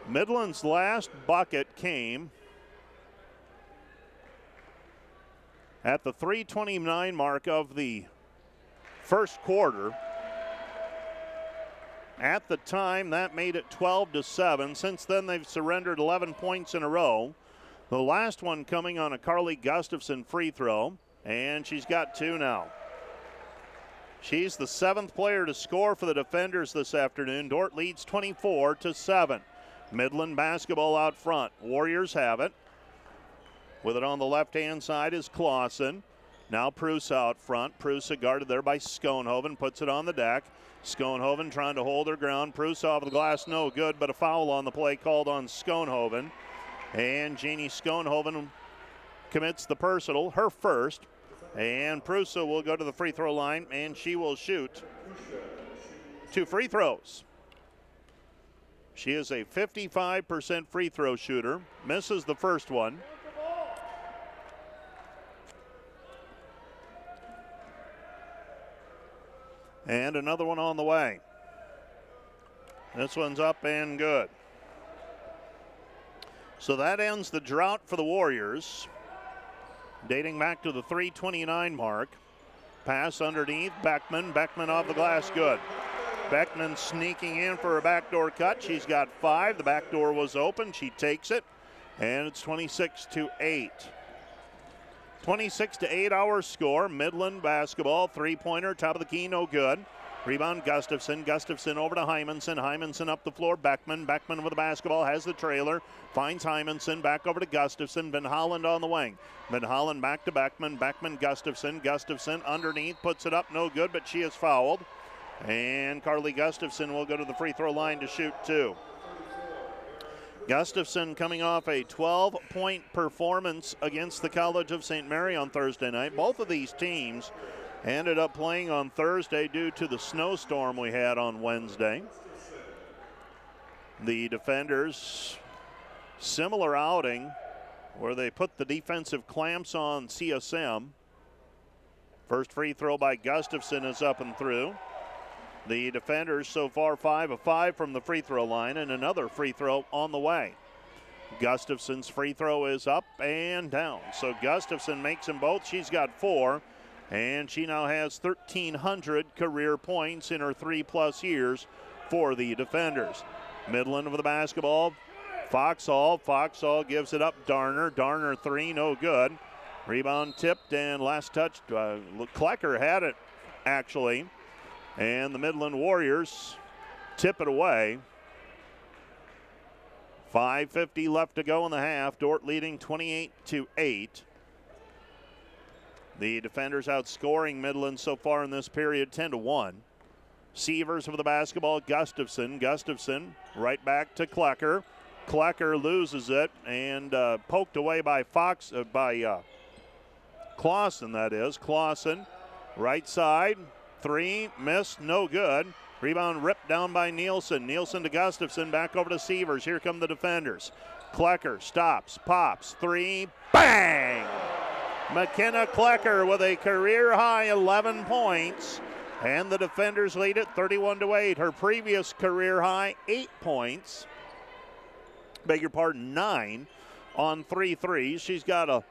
Midland's last bucket came at the 3:29 mark of the first quarter. At the time, that made it 12-7. Since then, they've surrendered 11 points in a row. The last one coming on a Carly Gustafson free throw, and she's got 2 now. She's the 7th player to score for the defenders this afternoon. Dordt leads 24-7. Midland basketball out front. Warriors have it. With it on the left-hand side is Clausen. Now Prusa out front. Prusa guarded there by Schoenhoven. Puts it on the deck. Schoenhoven trying to hold her ground. Prusa off the glass, no good, but a foul on the play called on Schoenhoven. And Janie Schoenhoven commits the personal, her first. And Prusa will go to the free throw line, and she will shoot 2 free throws. She is a 55% free throw shooter. Misses the first one. And another one on the way. This one's up and good. So that ends the drought for the Warriors. Dating back to the 3:29 mark. Pass underneath, Beckman. Beckman off the glass, good. Beckman sneaking in for a backdoor cut. She's got 5. The back door was open. She takes it. And it's 26-8. 26-8 our score. Midland basketball. Three-pointer, top of the key, no good. Rebound Gustafson. Gustafson over to Hymanson. Hymanson up the floor. Beckman. Beckman with the basketball. Has the trailer. Finds Hymanson. Back over to Gustafson. Van Holland on the wing. Van Holland back to Beckman. Beckman, Gustafson. Gustafson underneath. Puts it up. No good, but she is fouled. And Carly Gustafson will go to the free throw line to shoot 2. Gustafson coming off a 12-point performance against the College of St. Mary on Thursday night. Both of these teams ended up playing on Thursday due to the snowstorm we had on Wednesday. The defenders, similar outing where they put the defensive clamps on CSM. First free throw by Gustafson is up and through. The defenders so far 5 of 5 from the free throw line, and another free throw on the way. Gustafson's free throw is up and down. So Gustafson makes them both. She's got 4, and she now has 1,300 career points in her 3+ years for the defenders. Midland with the basketball. Foxhall gives it up. Darner 3, no good. Rebound tipped, and last touch, Klecker had it actually. And the Midland Warriors tip it away. 5:50 left to go in the half. Dordt leading 28-8. The defenders outscoring Midland so far in this period 10-1. Sievers with the basketball. Gustafson right back to Klecker. Klecker loses it and poked away by Clausen, that is. Clausen, right side, 3, missed, no good. Rebound ripped down by Nielsen. Nielsen to Gustafson, back over to Sievers. Here come the defenders. Klecker stops, pops, 3, bang! McKenna Klecker with a career-high 11 points, and the defenders lead it 31-8. Her previous career-high 8 points. 9 on 3 threes. She's got a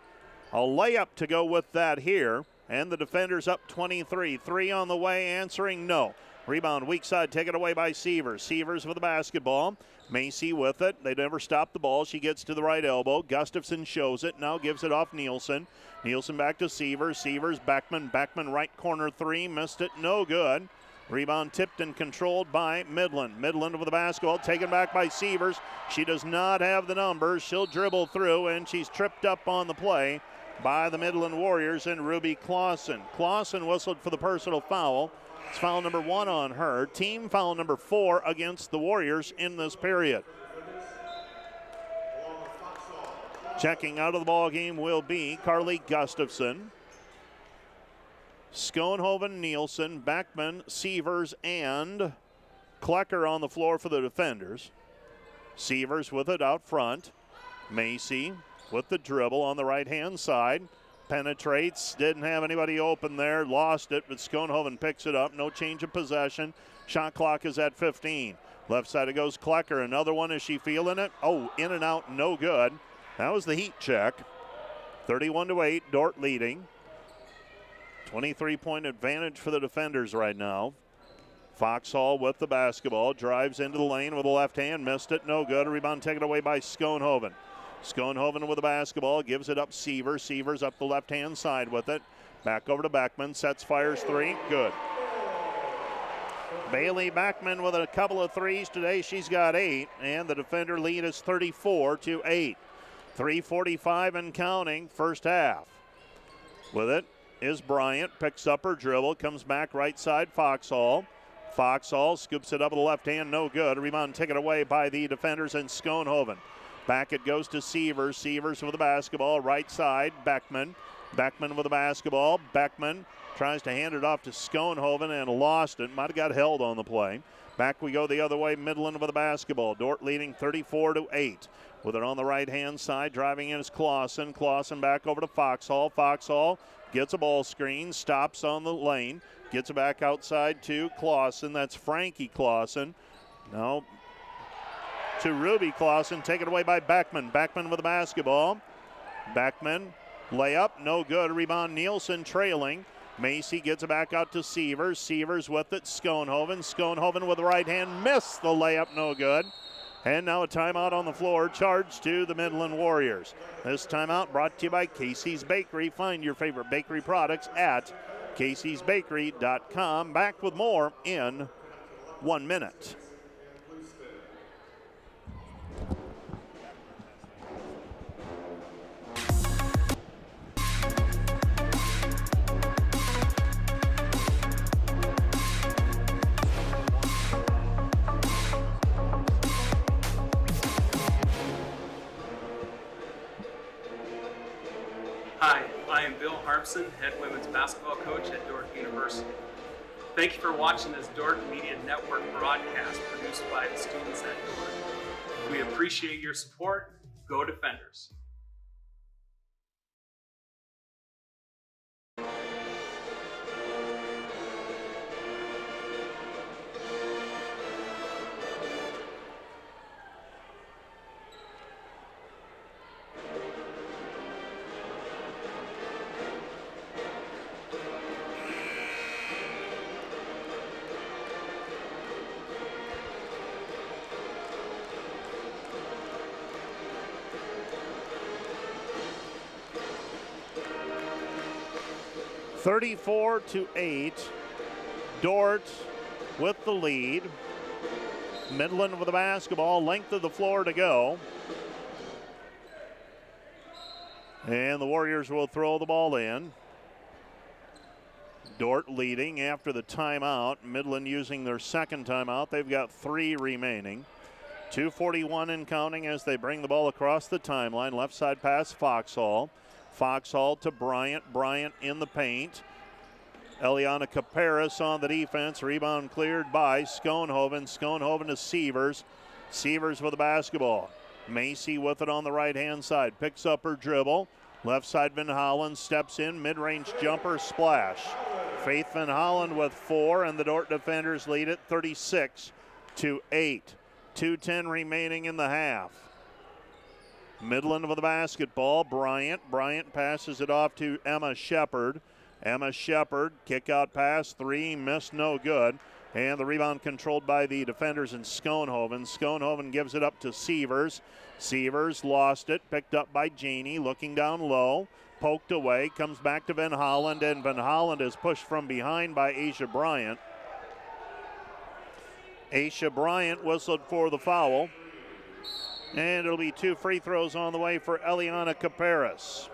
layup to go with that here, and the defenders up 23. 3 on the way, answering no. Rebound weak side taken away by Sievers. Sievers with the basketball. Macy with it. They never stop the ball. She gets to the right elbow. Gustafson shows it. Now gives it off Nielsen. Nielsen back to Sievers. Sievers, Beckman right corner 3. Missed it. No good. Rebound tipped and controlled by Midland. Midland with the basketball, taken back by Sievers. She does not have the numbers. She'll dribble through, and she's tripped up on the play by the Midland Warriors and Ruby Clausen. Clausen whistled for the personal foul. It's foul number 1 on her. Team foul number 4 against the Warriors in this period. Checking out of the ball game will be Carly Gustafson. Schoenhoven, Nielsen, Beckman, Sievers, and Klecker on the floor for the defenders. Sievers with it out front. Macy with the dribble on the right-hand side. Penetrates, didn't have anybody open there, lost it, but Schoenhoven picks it up. No change of possession. Shot clock is at 15. Left side it goes Klecker. Another one, is she feeling it? Oh, in and out, no good. That was the heat check. 31-8, Dordt leading. 23-point advantage for the defenders right now. Foxhall with the basketball, drives into the lane with the left hand, missed it, no good. A rebound taken away by Schoenhoven. Schoenhoven with the basketball, gives it up Sievers. Sievers up the left-hand side with it. Back over to Beckman, sets, fires 3, good. Bailey Beckman with a couple of threes today. She's got 8, and the defender lead is 34-8. 3:45 and counting, first half. With it is Bryant, picks up her dribble, comes back right side, Foxhall. Foxhall scoops it up with the left hand, no good. A rebound taken away by the defenders and Schoenhoven. Back it goes to Sievers. Sievers with the basketball, right side, Beckman. Beckman with the basketball. Beckman tries to hand it off to Schoenhoven and lost it. Might have got held on the play. Back we go the other way, Midland with the basketball. Dordt leading 34-8. With it on the right-hand side, driving in is Clausen. Clausen back over to Foxhall. Foxhall gets a ball screen, stops on the lane, gets it back outside to Clausen. That's Frankie Clausen. Now to Ruby Clausen, taken away by Beckman. Beckman with the basketball. Beckman, layup, no good. Rebound, Nielsen trailing. Macy gets it back out to Sievers. Sievers with it, Schoenhoven. Schoenhoven with the right hand, missed the layup, no good. And now a timeout on the floor, charged to the Midland Warriors. This timeout brought to you by Casey's Bakery. Find your favorite bakery products at caseysbakery.com. Back with more in 1 minute. Hi, I am Bill Harmson, head women's basketball coach at Dordt University. Thank you for watching this Dordt Media Network broadcast produced by the students at Dordt. We appreciate your support. Go Defenders! 34-8. Dordt with the lead. Midland with the basketball, length of the floor to go. And the Warriors will throw the ball in. Dordt leading after the timeout. Midland using their second timeout. They've got 3 remaining. 2:41 and counting as they bring the ball across the timeline. Left side pass, Foxhall. Foxhall to Bryant. Bryant in the paint. Eliana Caparis on the defense. Rebound cleared by Schoenhoven. Schoenhoven to Sievers. Sievers with the basketball. Macy with it on the right-hand side. Picks up her dribble. Left side, Van Hollen steps in. Mid-range jumper, splash. Faith Van Hollen with 4, and the Dordt defenders lead it 36-8. 2:10 remaining in the half. Midland with the basketball. Bryant passes it off to Emma Shepard. Emma Shepard, kick out pass, 3, missed, no good. And the rebound controlled by the defenders in Schoenhoven. Schoenhoven gives it up to Sievers. Sievers lost it, picked up by Janey, looking down low, poked away, comes back to Van Holland, and Van Holland is pushed from behind by Aisha Bryant. Aisha Bryant whistled for the foul. And it'll be 2 free throws on the way for Eliana Caparis.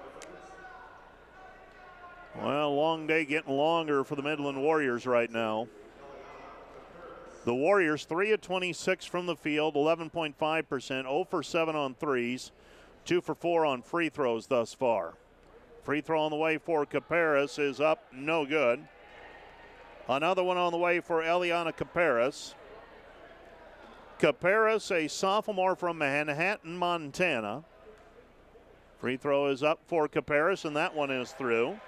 Well, long day getting longer for the Midland Warriors right now. The Warriors 3 of 26 from the field, 11.5%, 0 for 7 on threes, 2 for 4 on free throws thus far. Free throw on the way for Caparis is up, no good. Another one on the way for Eliana Caparis. Caparis, a sophomore from Manhattan, Montana. Free throw is up for Caparis, and that one is through.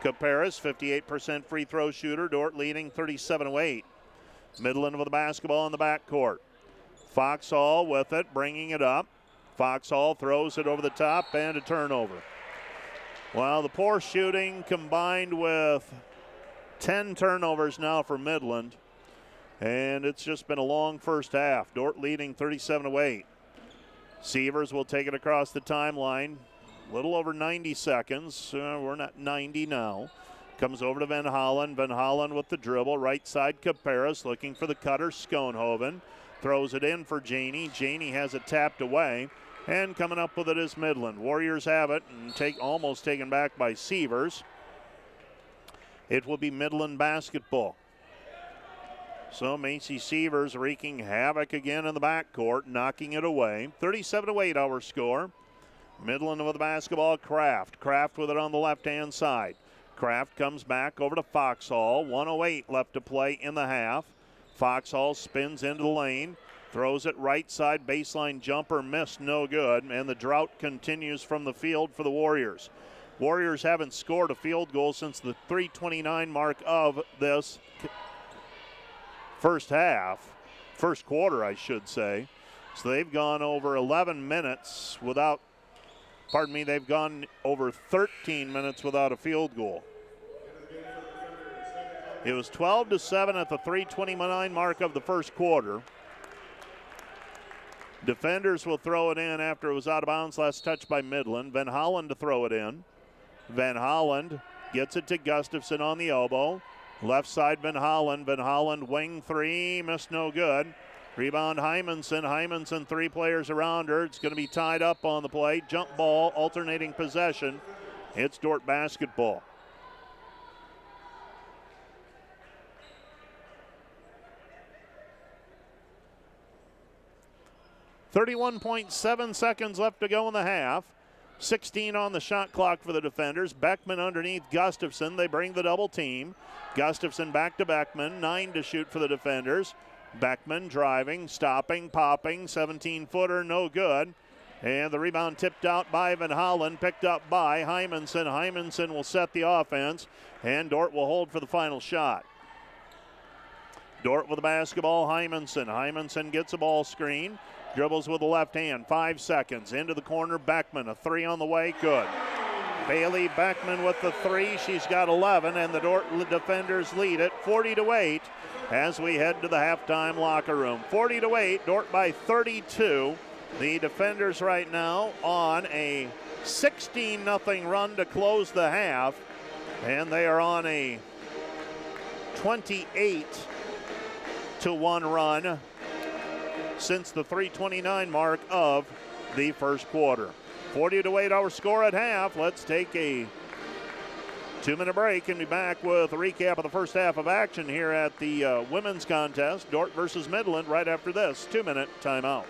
Caparis, 58% free throw shooter. Dordt leading 37-8. Midland with the basketball in the backcourt. Foxhall with it, bringing it up. Foxhall throws it over the top and a turnover. Well, the poor shooting combined with 10 turnovers now for Midland. And it's just been a long first half. Dordt leading 37-8. Sievers will take it across the timeline. A little over 90 seconds. We're not 90 now. Comes over to Van Hollen. Van Hollen with the dribble. Right side, Caparis looking for the cutter, Schoenhoven. Throws it in for Janey. Janey has it tapped away. And coming up with it is Midland. Warriors have it and almost taken back by Sievers. It will be Midland basketball. So Macy Sievers wreaking havoc again in the backcourt, knocking it away. 37-8 our score. Midland with the basketball, Kraft. Kraft with it on the left-hand side. Kraft comes back over to Foxhall. 1:08 left to play in the half. Foxhall spins into the lane. Throws it right side, baseline jumper, missed, no good. And the drought continues from the field for the Warriors. Warriors haven't scored a field goal since the 3:29 mark of this first quarter, I should say. So they've gone over 11 minutes without, they've gone over 13 minutes without a field goal. It was 12-7 at the 3:29 mark of the first quarter. Defenders will throw it in after it was out of bounds, last touch by Midland. Van Hollen to throw it in. Van Hollen gets it to Gustafson on the elbow. Left side, Van Hollen. Van Hollen, wing 3, missed, no good. Rebound, Hymanson. Hymanson, 3 players around her. It's going to be tied up on the play. Jump ball, alternating possession. It's Dordt basketball. .7 seconds left to go in the half. 16 on the shot clock for the defenders. Beckman underneath Gustafson. They bring the double team. Gustafson back to Beckman. 9 to shoot for the defenders. Beckman driving, stopping, popping. 17-footer, no good. And the rebound tipped out by Van Hollen, picked up by Hymanson. Hymanson will set the offense, and Dordt will hold for the final shot. Dordt with the basketball, Hymanson. Hymanson gets a ball screen. Dribbles with the left hand, 5 seconds. Into the corner, Beckman, a 3 on the way, good. Bailey Beckman with the 3, she's got 11, and the Dordt defenders lead it 40-8 as we head to the halftime locker room. 40-8, Dordt by 32. The defenders right now on a 16-0 run to close the half. And they are on a 28-1 run since the 3:29 mark of the first quarter. 40-8 our score at half. Let's take a 2-minute break and be back with a recap of the first half of action here at the women's contest, Dordt versus Midland, right after this 2-minute timeout.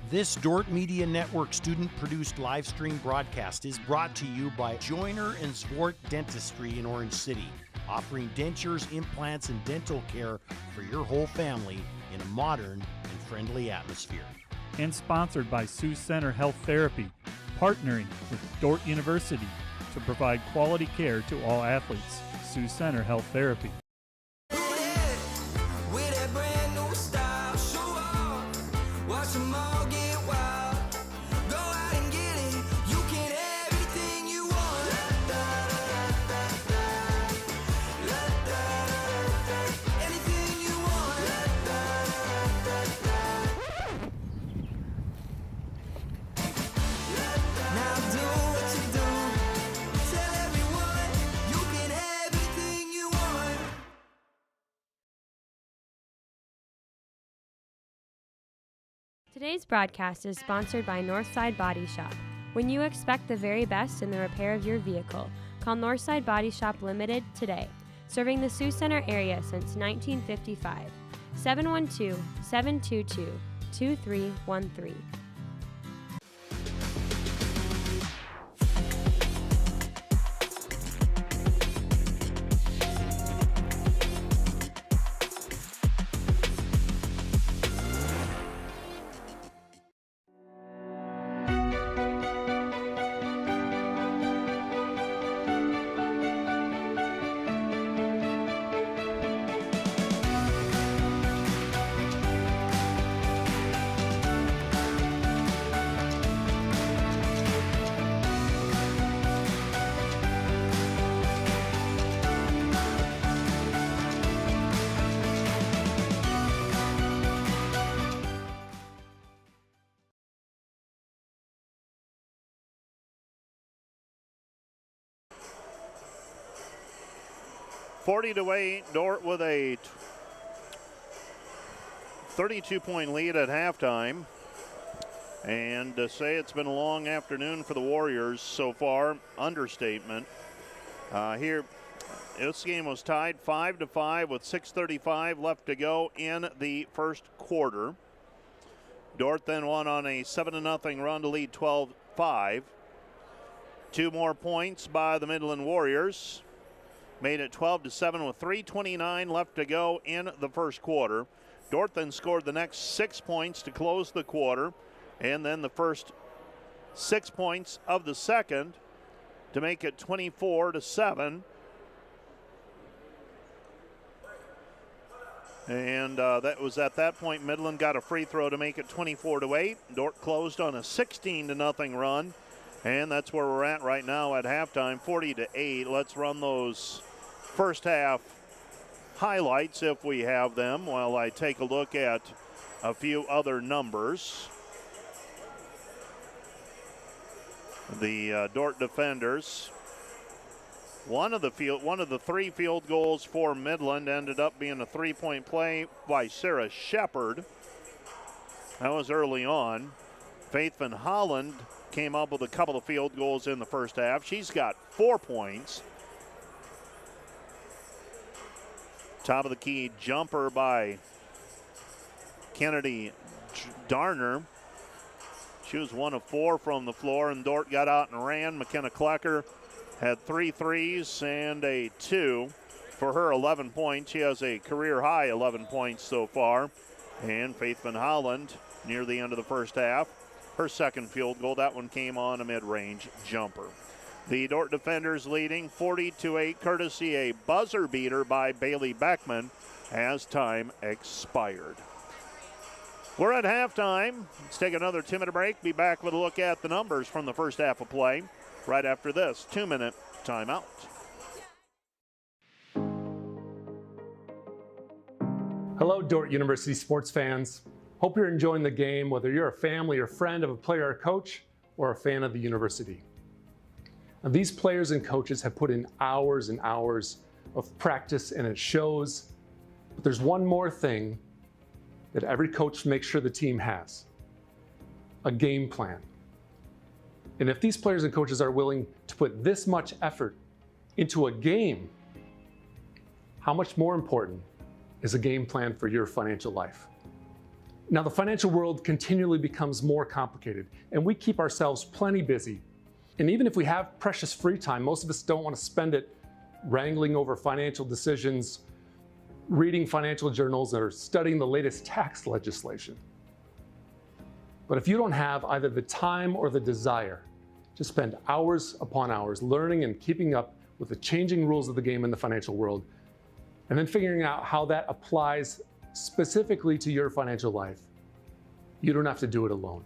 This Dordt Media Network student-produced live stream broadcast is brought to you by Joyner and Zwart Dentistry in Orange City, offering dentures, implants, and dental care for your whole family in a modern and friendly atmosphere. And sponsored by Sioux Center Health Therapy, partnering with Dordt University to provide quality care to all athletes. Sioux Center Health Therapy. Today's broadcast is sponsored by Northside Body Shop. When you expect the very best in the repair of your vehicle, call Northside Body Shop Limited today, serving the Sioux Center area since 1955. 712-722-2313. $40-8, Dordt with a 32-point lead at halftime. And to say it's been a long afternoon for the Warriors so far, understatement. Here, this game was tied 5-5 with 6:35 left to go in the first quarter. Dordt then won on a 7-0 run to lead 12-5. 2 more points by the Midland Warriors made it 12-7 with 3:29 left to go in the first quarter. Dordt then scored the next 6 points to close the quarter, and then the first 6 points of the second to make it 24-7. And that was at that point Midland got a free throw to make it 24-8. Dordt closed on a 16-0 run, and that's where we're at right now at halftime, 40-8. Let's run those first half highlights if we have them while I take a look at a few other numbers. The Dordt defenders, one of the 3 field goals for Midland ended up being a 3-point play by Sarah Shepard. That was early on. Faith Van Holland came up with a couple of field goals in the first half. She's got 4 points. Top of the key jumper by Kennedy Darner. She was 1 of 4 from the floor, and Dordt got out and ran. McKenna Klecker had 3 threes and a 2. For her, 11 points. She has a career high 11 points so far. And Faith Van Holland, near the end of the first half, her second field goal. That one came on a mid-range jumper. The Dordt defenders leading 40-8, courtesy a buzzer beater by Bailey Beckman as time expired. We're at halftime. Let's take another 2-minute break. Be back with a look at the numbers from the first half of play right after this 2-minute timeout. Hello, Dordt University sports fans. Hope you're enjoying the game, whether you're a family or friend of a player or coach or a fan of the university. Now, these players and coaches have put in hours and hours of practice, and it shows. But there's one more thing that every coach makes sure the team has: a game plan. And if these players and coaches are willing to put this much effort into a game, how much more important is a game plan for your financial life? Now, the financial world continually becomes more complicated, and we keep ourselves plenty busy. And even if we have precious free time, most of us don't want to spend it wrangling over financial decisions, reading financial journals, or studying the latest tax legislation. But if you don't have either the time or the desire to spend hours upon hours learning and keeping up with the changing rules of the game in the financial world, and then figuring out how that applies specifically to your financial life, you don't have to do it alone.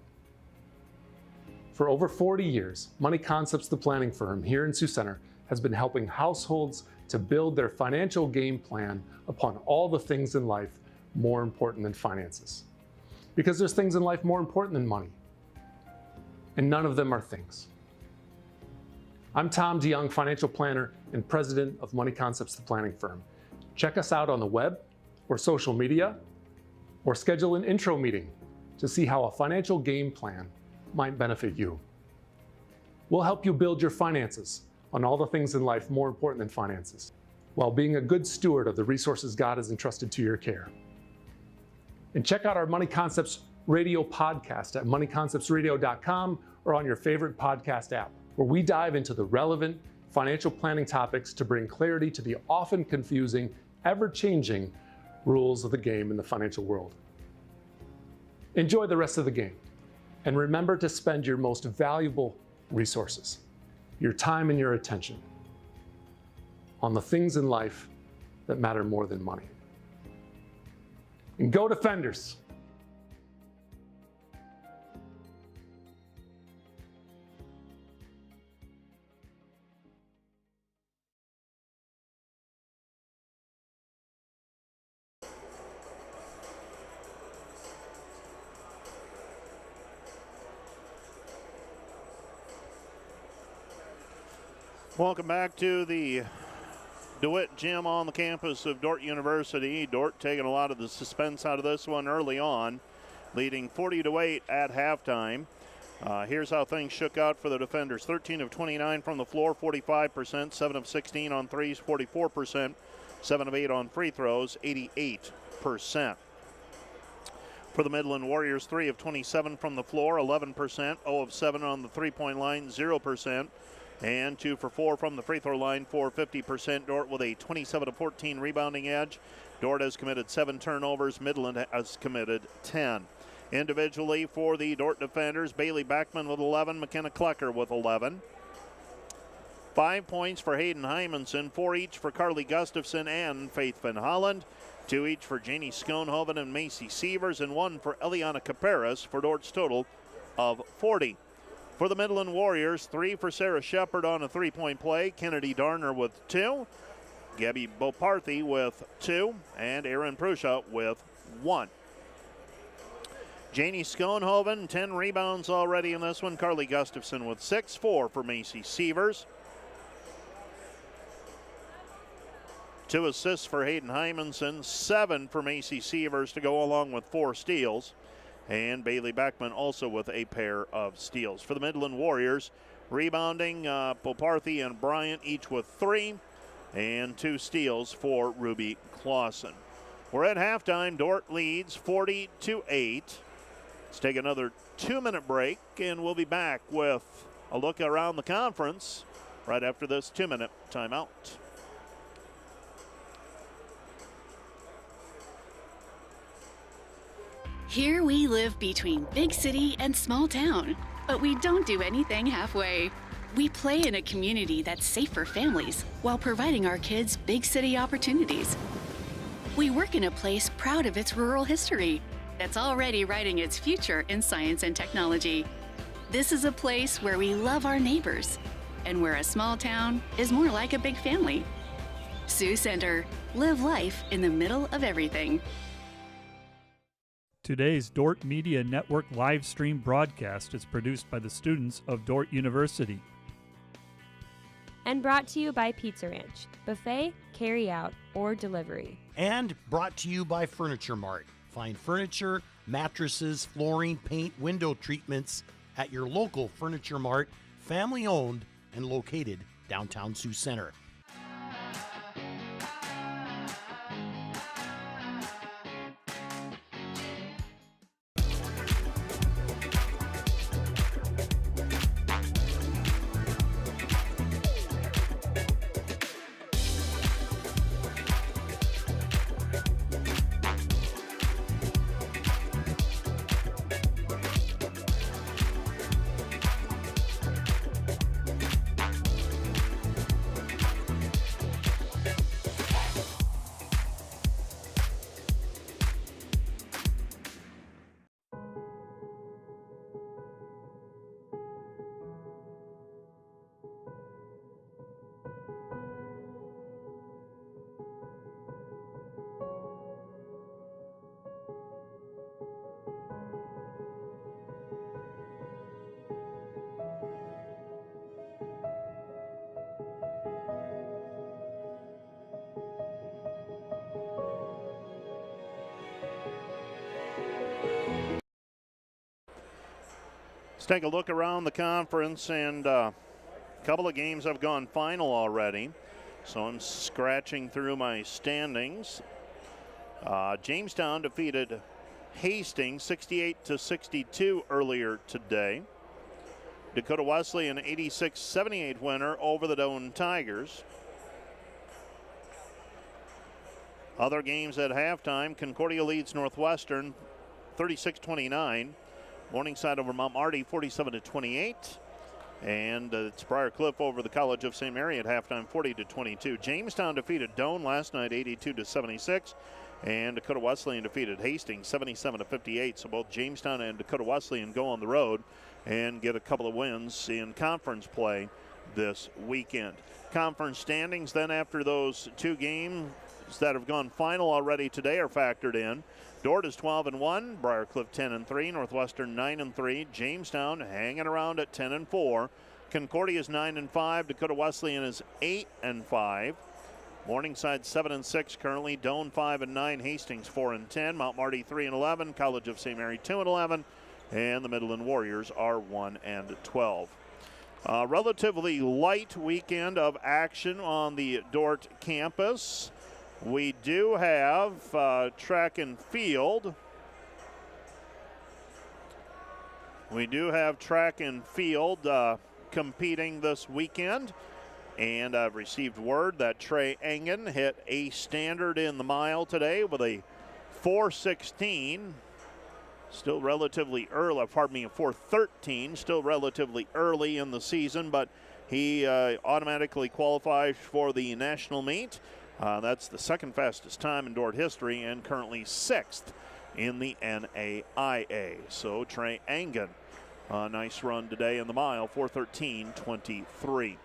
For over 40 years, Money Concepts, the planning firm here in Sioux Center, has been helping households to build their financial game plan upon all the things in life more important than finances. Because there's things in life more important than money, and none of them are things. I'm Tom DeYoung, financial planner and president of Money Concepts, the planning firm. Check us out on the web or social media, or schedule an intro meeting to see how a financial game plan might benefit you. We'll help you build your finances on all the things in life more important than finances, while being a good steward of the resources God has entrusted to your care. And check out our Money Concepts Radio podcast at moneyconceptsradio.com or on your favorite podcast app, where we dive into the relevant financial planning topics to bring clarity to the often confusing, ever-changing rules of the game in the financial world. Enjoy the rest of the game, and remember to spend your most valuable resources, your time and your attention, on the things in life that matter more than money. And go Defenders! Welcome back to the DeWitt Gym on the campus of Dordt University. Dordt taking a lot of the suspense out of this one early on, leading 40-8 at halftime. Here's how things shook out for the defenders. 13 of 29 from the floor, 45%, 7 of 16 on threes, 44%, 7 of 8 on free throws, 88%. For the Midland Warriors, 3 of 27 from the floor, 11%, 0 of 7 on the three-point line, 0%. And 2 for 4 from the free throw line for 50%. Dordt with a 27-14 rebounding edge. Dordt has committed 7 turnovers. Midland has committed 10. Individually for the Dordt defenders, Bailey Backman with 11, McKenna Klecker with 11. 5 points for Hayden Hymanson, 4 each for Carly Gustafson and Faith Van Holland, 2 each for Janie Schoenhoven and Macy Sievers, and 1 for Eliana Caparas for Dordt's total of 40. For the Midland Warriors, 3 for Sarah Shepard on a three-point play. Kennedy Darner with 2. Gabby Boparthy with 2. And Erin Prusha with 1. Janie Schoenhoven, 10 rebounds already in this one. Carly Gustafson with 6. 4 for Macy Sievers. 2 assists for Hayden Hymanson. 7 for Macy Sievers to go along with 4 steals. And Bailey Backman also with a pair of steals. For the Midland Warriors, rebounding, Poparthy and Bryant each with 3, and 2 steals for Ruby Clausen. We're at halftime. Dordt leads 40-8. Let's take another 2-minute break, and we'll be back with a look around the conference right after this 2-minute timeout. Here we live between big city and small town, but we don't do anything halfway. We play in a community that's safe for families while providing our kids big city opportunities. We work in a place proud of its rural history that's already writing its future in science and technology. This is a place where we love our neighbors and where a small town is more like a big family. Sioux Center, live life in the middle of everything. Today's Dordt Media Network live stream broadcast is produced by the students of Dordt University. And brought to you by Pizza Ranch, buffet, carry out, or delivery. And brought to you by Furniture Mart. Find furniture, mattresses, flooring, paint, window treatments at your local Furniture Mart, family owned and located downtown Sioux Center. Let's take a look around the conference, and a couple of games have gone final already. So I'm scratching through my standings. Jamestown defeated Hastings 68-62 earlier today. Dakota Wesleyan an 86-78 winner over the Doane Tigers. Other games at halftime, Concordia leads Northwestern 36-29. Morningside over Mount Marty 47-28. And it's Briar Cliff over the College of St. Mary at halftime 40-22. Jamestown defeated Doane last night 82-76. And Dakota Wesleyan defeated Hastings 77-58. So both Jamestown and Dakota Wesleyan go on the road and get a couple of wins in conference play this weekend. Conference standings then after those two games that have gone final already today are factored in. Dordt is 12-1, Briarcliff 10-3, Northwestern 9-3, Jamestown hanging around at 10-4, Concordia is 9-5, Dakota Wesleyan is 8-5, Morningside 7-6 currently, Doane 5-9, Hastings 4-10, Mount Marty 3-11, College of St. Mary 2-11, and the Midland Warriors are 1-12. Relatively light weekend of action on the Dordt campus. We do have track and field. We do have track and field competing this weekend. And I've received word that Trey Engen hit a standard in the mile today with a 4:16. Still relatively early, pardon me, a 4:13. Still relatively early in the season, but he automatically qualifies for the national meet. That's the second fastest time in Dordt history and currently 6th in the NAIA. So Trey Engen, nice run today in the mile, 4:13.23.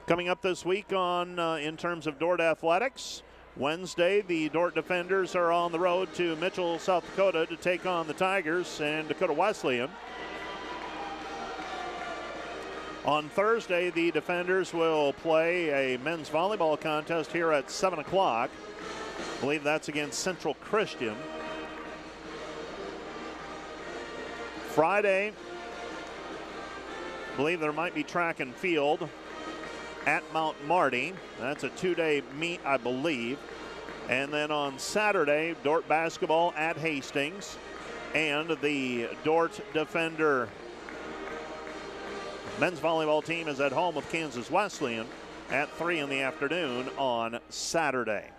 Coming up this week on in terms of Dordt athletics, Wednesday the Dordt Defenders are on the road to Mitchell, South Dakota to take on the Tigers and Dakota Wesleyan. On Thursday, the Defenders will play a men's volleyball contest here at 7 o'clock. I believe that's against Central Christian. Friday, I believe there might be track and field at Mount Marty. That's a two-day meet, I believe. And then on Saturday, Dordt basketball at Hastings. And the Dordt Defender men's volleyball team is at home with Kansas Wesleyan at 3 in the afternoon on Saturday.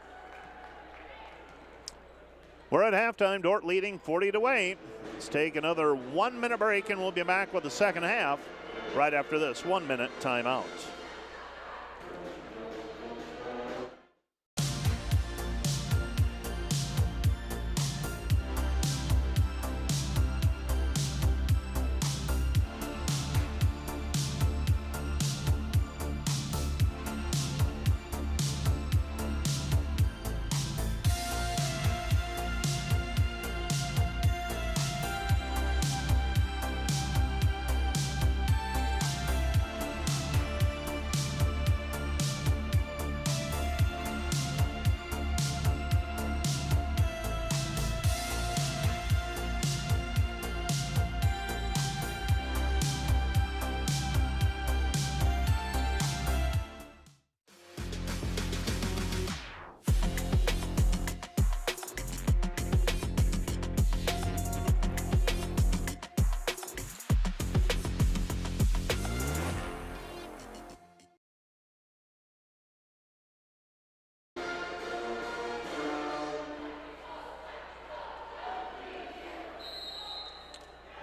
We're at halftime, Dordt leading 40-8. Let's take another 1-minute break and we'll be back with the second half right after this 1-minute timeout.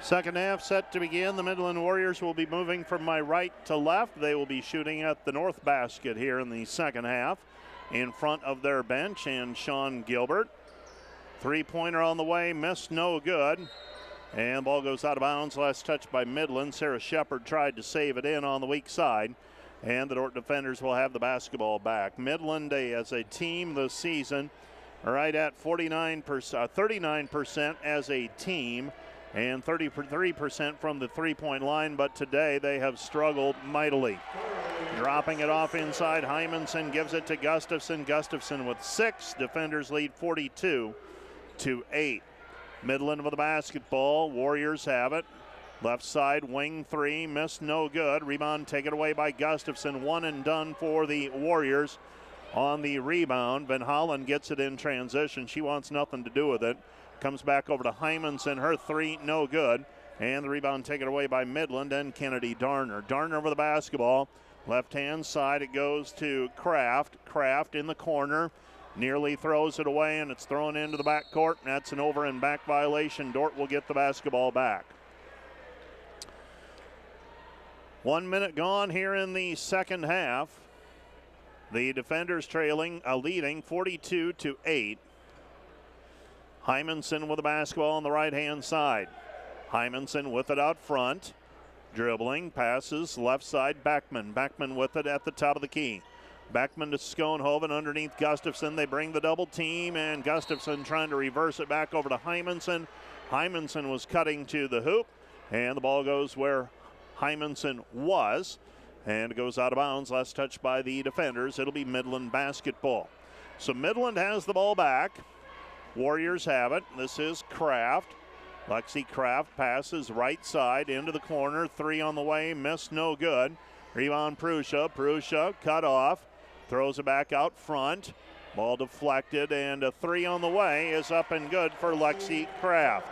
Second half set to begin. The Midland Warriors will be moving from my right to left. They will be shooting at the north basket here in the second half in front of their bench and Sean Gilbert. Three-pointer on the way, missed, no good. And ball goes out of bounds. Last touch by Midland. Sarah Shepard tried to save it in on the weak side. And the Dordt defenders will have the basketball back. Midland, as a team this season, right at 39% as a team. And 33% from the three-point line, but today they have struggled mightily. Dropping it off inside, Hymanson gives it to Gustafson. Gustafson with 6. Defenders lead 42-8. Midland with the basketball. Warriors have it. Left side, wing three, missed, no good. Rebound taken away by Gustafson. One and done for the Warriors on the rebound. Van Hollen gets it in transition. She wants nothing to do with it. Comes back over to Hymanson. Her three, no good. And the rebound taken away by Midland and Kennedy Darner. Darner with the basketball. Left-hand side, it goes to Kraft. Kraft in the corner. Nearly throws it away, and it's thrown into the backcourt. That's an over and back violation. Dordt will get the basketball back. 1 minute gone here in the second half. The defenders leading 42-8. Hymanson with the basketball on the right-hand side. Hymanson with it out front. Dribbling, passes, left side, Beckman. Beckman with it at the top of the key. Beckman to Schoenhoven underneath Gustafson. They bring the double team, and Gustafson trying to reverse it back over to Hymanson. Hymanson was cutting to the hoop, and the ball goes where Hymanson was, and it goes out of bounds. Last touch by the defenders. It'll be Midland basketball. So Midland has the ball back. Warriors have it. This is Kraft. Lexi Kraft passes right side into the corner. Three on the way, missed, no good. Rebound Prussia. Prussia cut off. Throws it back out front. Ball deflected, and a three on the way is up and good for Lexi Kraft.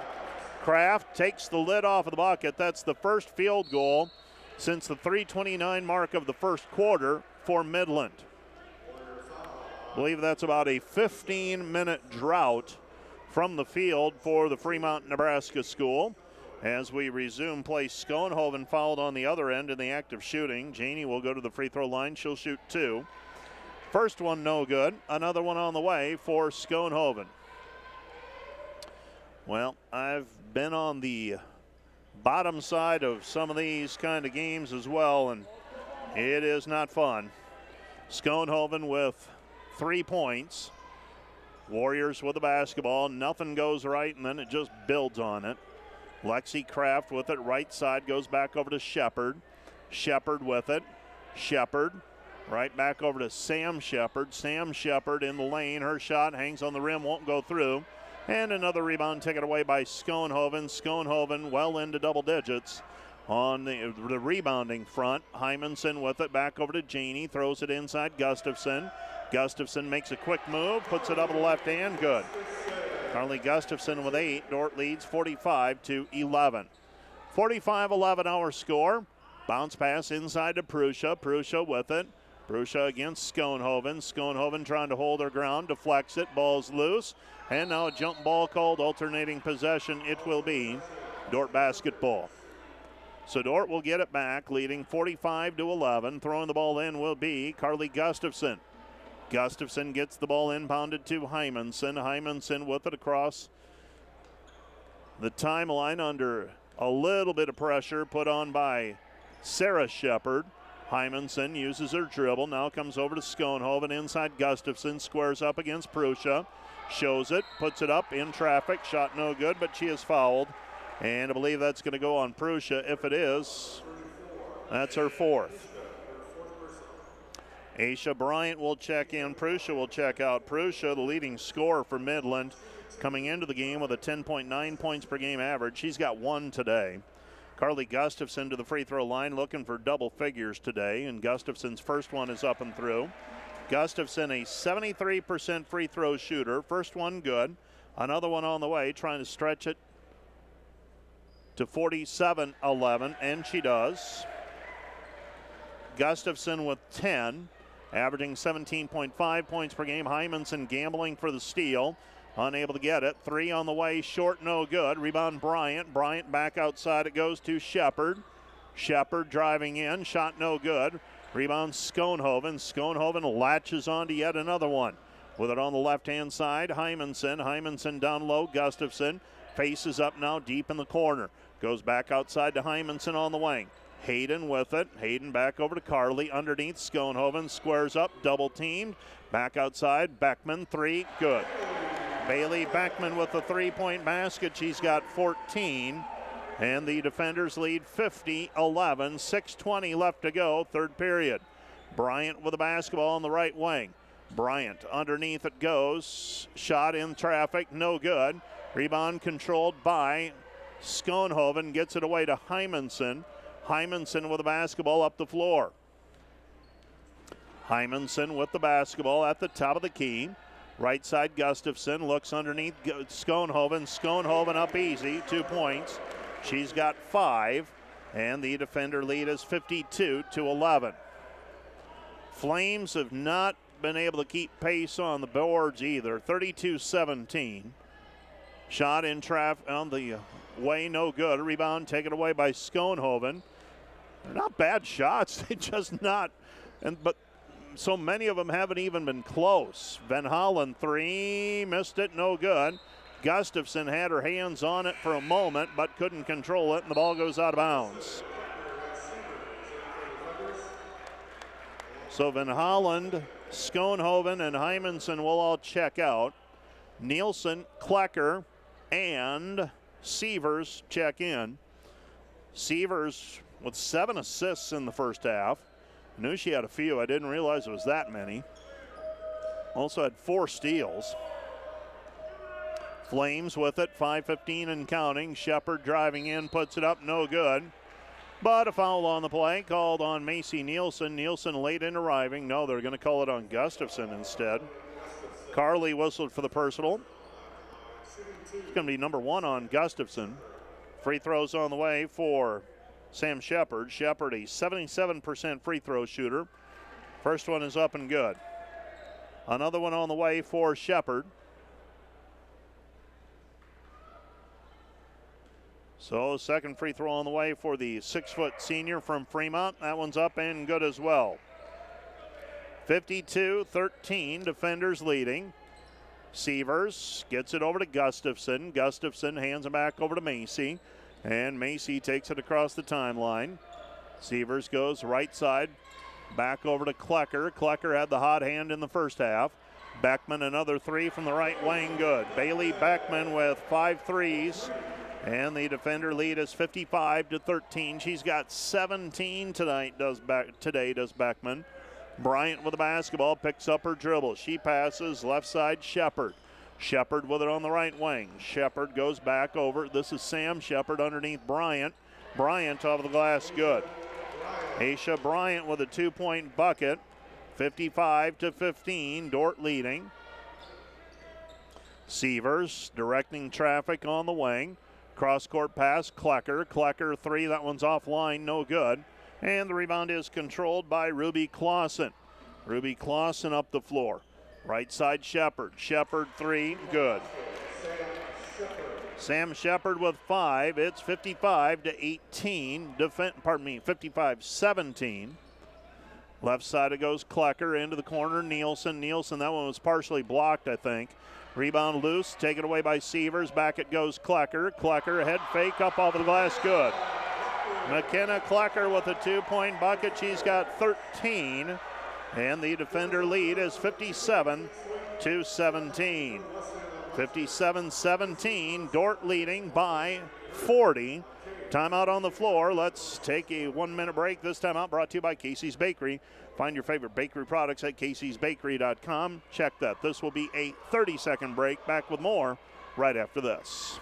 Kraft takes the lid off of the bucket. That's the first field goal since the 3:29 mark of the first quarter for Midland. I believe that's about a 15-minute drought from the field for the Fremont, Nebraska school. As we resume play, Schoenhoven fouled on the other end in the act of shooting. Janey will go to the free throw line. She'll shoot 2. First one no good. Another one on the way for Schoenhoven. Well, I've been on the bottom side of some of these kind of games as well, and it is not fun. Schoenhoven with 3 points. Warriors with the basketball. Nothing goes right, and then it just builds on it. Lexi Kraft with it. Right side goes back over to Shepard. Shepard with it. Shepard right back over to Sam Shepard. Sam Shepard in the lane. Her shot hangs on the rim, won't go through. And another rebound taken away by Schoenhoven. Schoenhoven well into double digits on the rebounding front. Hymanson with it. Back over to Janey. Throws it inside Gustafson. Gustafson makes a quick move. Puts it up with the left hand. Good. Carly Gustafson with 8. Dordt leads 45-11. 45-11 our score. Bounce pass inside to Prussia. Prussia with it. Prussia against Schoenhoven. Schoenhoven trying to hold her ground. Deflects it. Ball's loose. And now a jump ball called. Alternating possession. It will be Dordt basketball. So Dordt will get it back, leading 45-11. Throwing the ball in will be Carly Gustafson. Gustafson gets the ball inbounded to Hymanson. Hymanson with it across the timeline under a little bit of pressure put on by Sarah Shepard. Hymanson uses her dribble. Now comes over to Schoenhoven inside Gustafson. Squares up against Prussia. Shows it. Puts it up in traffic. Shot no good, but she is fouled. And I believe that's going to go on Prussia. If it is, that's her 4th. Aisha Bryant will check in. Prussia will check out. Prussia, the leading scorer for Midland, coming into the game with a 10.9 points per game average. She's got 1 today. Carly Gustafson to the free throw line looking for double figures today, and Gustafson's first one is up and through. Gustafson, a 73% free throw shooter. First one good. Another one on the way, trying to stretch it to 47-11, and she does. Gustafson with 10, averaging 17.5 points per game. Hymanson gambling for the steal. Unable to get it. 3 on the way, short, no good. Rebound Bryant. Bryant back outside. It goes to Shepard. Shepard driving in. Shot no good. Rebound Schoenhoven. Schoenhoven latches on to yet another one. With it on the left-hand side, Hymanson. Hymanson down low. Gustafson faces up now deep in the corner. Goes back outside to Hymanson on the wing. Hayden with it. Hayden back over to Carly. Underneath, Schoenhoven squares up. Double teamed. Back outside. Beckman. 3. Good. Bailey Beckman with the three-point basket. She's got 14. And the defenders lead 50-11. 6:20 left to go. Third period. Bryant with the basketball on the right wing. Bryant underneath it goes. Shot in traffic. No good. Rebound controlled by Schoenhoven. Gets it away to Hymanson. Hymanson with the basketball up the floor. Hymanson with the basketball at the top of the key. Right side, Gustafson looks underneath Schoenhoven. Schoenhoven up easy, 2 points. She's got 5, and the defender lead is 52-11. Flames have not been able to keep pace on the boards either. 32-17. Shot in traffic on the way, no good. A rebound taken away by Schoenhoven. They're not bad shots, they just not. But so many of them haven't even been close. Van Hollen 3, missed it, no good. Gustafson had her hands on it for a moment, but couldn't control it, and the ball goes out of bounds. So Van Holland, Schoenhoven, and Hymanson will all check out. Nielsen, Klecker, and Sievers check in. Sievers with 7 assists in the first half. Knew she had a few. I didn't realize it was that many. Also had 4 steals. Flames with it, 5:15 and counting. Shepard driving in, puts it up, no good. But a foul on the play called on Macy Nielsen. Nielsen late in arriving. No, they're going to call it on Gustafson instead. Carly whistled for the personal. It's going to be number 1 on Gustafson. Free throws on the way for Sam Shepard. Shepard, a 77% free throw shooter. First one is up and good. Another one on the way for Shepard. So second free throw on the way for the 6-foot senior from Fremont. That one's up and good as well. 52-13, defenders leading. Sievers gets it over to Gustafson. Gustafson hands it back over to Macy. And Macy takes it across the timeline. Sievers goes right side, back over to Klecker. Klecker had the hot hand in the first half. Beckman, another 3 from the right wing, good. Bailey Beckman with 5 threes. And the defender lead is 55-13. She's got 17 tonight, does Beckman. Bryant with the basketball, picks up her dribble. She passes left side, Shepard. Shepard with it on the right wing. Shepard goes back over. This is Sam Shepard underneath Bryant. Bryant off the glass, good. Aisha Bryant with a 2-point bucket. 55-15, Dordt leading. Sievers directing traffic on the wing. Cross-court pass, Klecker. Klecker 3, that one's offline, no good. And the rebound is controlled by Ruby Clausen. Ruby Clausen up the floor. Right side, Shepard. Shepard 3, good. Sam Shepard with 5. It's 55-18. 55-17. Left side it goes Klecker into the corner. Nielsen. Nielsen, that one was partially blocked, I think. Rebound loose, taken away by Sievers. Back it goes Klecker. Klecker head fake up off the glass, good. McKenna Klecker with a 2-point bucket. She's got 13. And the defender lead is 57-17. 57-17, Dordt leading by 40. Timeout on the floor. Let's take a 1-minute break. This timeout brought to you by Casey's Bakery. Find your favorite bakery products at caseysbakery.com. Check that. This will be a 30-second break. Back with more right after this.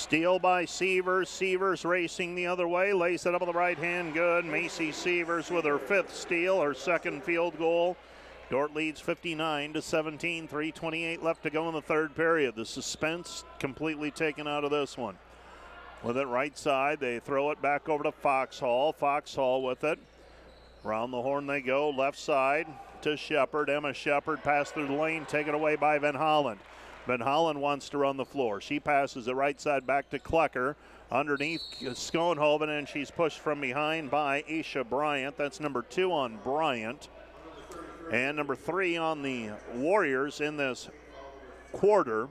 Steal by Sievers. Sievers racing the other way. Lays it up with the right hand. Good. Macy Sievers with her 5th steal, her 2nd field goal. Dordt leads 59-17. 3:28 left to go in the 3rd period. The suspense completely taken out of this one. With it right side, they throw it back over to Foxhall. Foxhall with it. Around the horn they go. Left side to Shepard. Emma Shepard passed through the lane, taken away by Van Holland. Van Holland wants to run the floor. She passes the right side back to Klecker. Underneath Schoenhoven, and she's pushed from behind by Aisha Bryant. That's number 2 on Bryant. And number 3 on the Warriors in this quarter.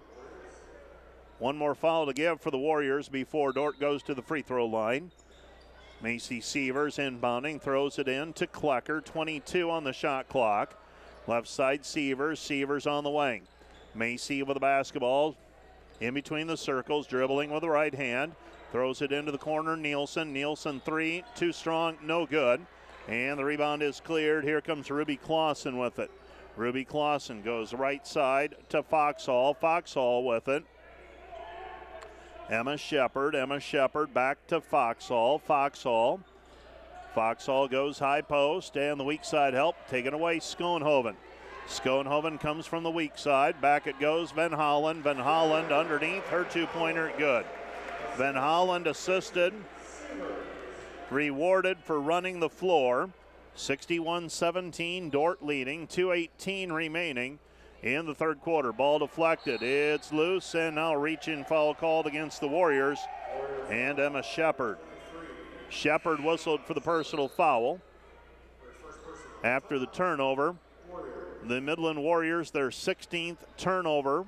One more foul to give for the Warriors before Dordt goes to the free throw line. Macy Sievers inbounding, throws it in to Klecker. 22 on the shot clock. Left side Sievers. Sievers on the wing. Macy with the basketball in between the circles, dribbling with the right hand. Throws it into the corner. Nielsen. Nielsen 3, too strong, no good. And the rebound is cleared. Here comes Ruby Clausen with it. Ruby Clausen goes right side to Foxhall. Foxhall with it. Emma Shepard. Emma Shepard back to Foxhall. Foxhall. Foxhall goes high post, and the weak side help taken away. Schoenhoven. Schoenhoven comes from the weak side. Back it goes. Van Holland. Van Holland underneath. Her 2-pointer good. Van Holland assisted. Rewarded for running the floor. 61-17. Dordt leading. 2:18 remaining in the 3rd quarter. Ball deflected. It's loose, and now reach-in foul called against the Warriors. And Emma Shepard. Shepard whistled for the personal foul. After the turnover, the Midland Warriors, their 16th turnover,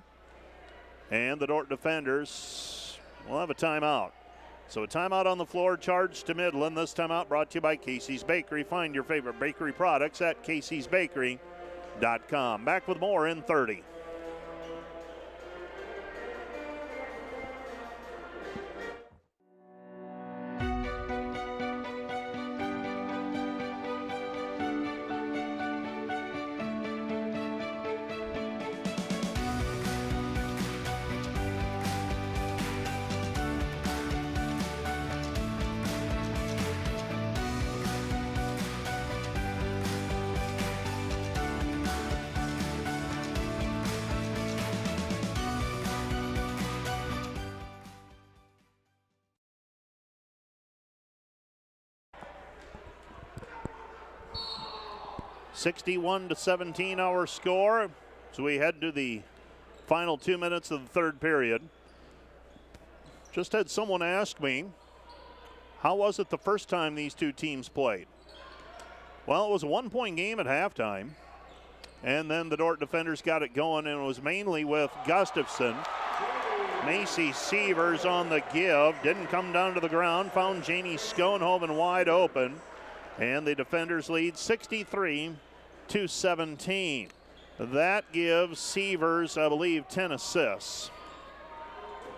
and the Dordt defenders will have a timeout. So a timeout on the floor charged to Midland. This timeout brought to you by Casey's Bakery. Find your favorite bakery products at caseysbakery.com. Back with more in 30. (61-17) our score. So we head to the final 2 minutes of the 3rd period. Just had someone ask me, how was it the first time these two teams played? Well, it was a 1-point game at halftime, and then the Dordt defenders got it going, and it was mainly with Gustafson. Macy Sievers on the give, didn't come down to the ground, found Janie Schoenhoven wide open, and the defenders lead 63-17. That gives Sievers, I believe, 10 assists.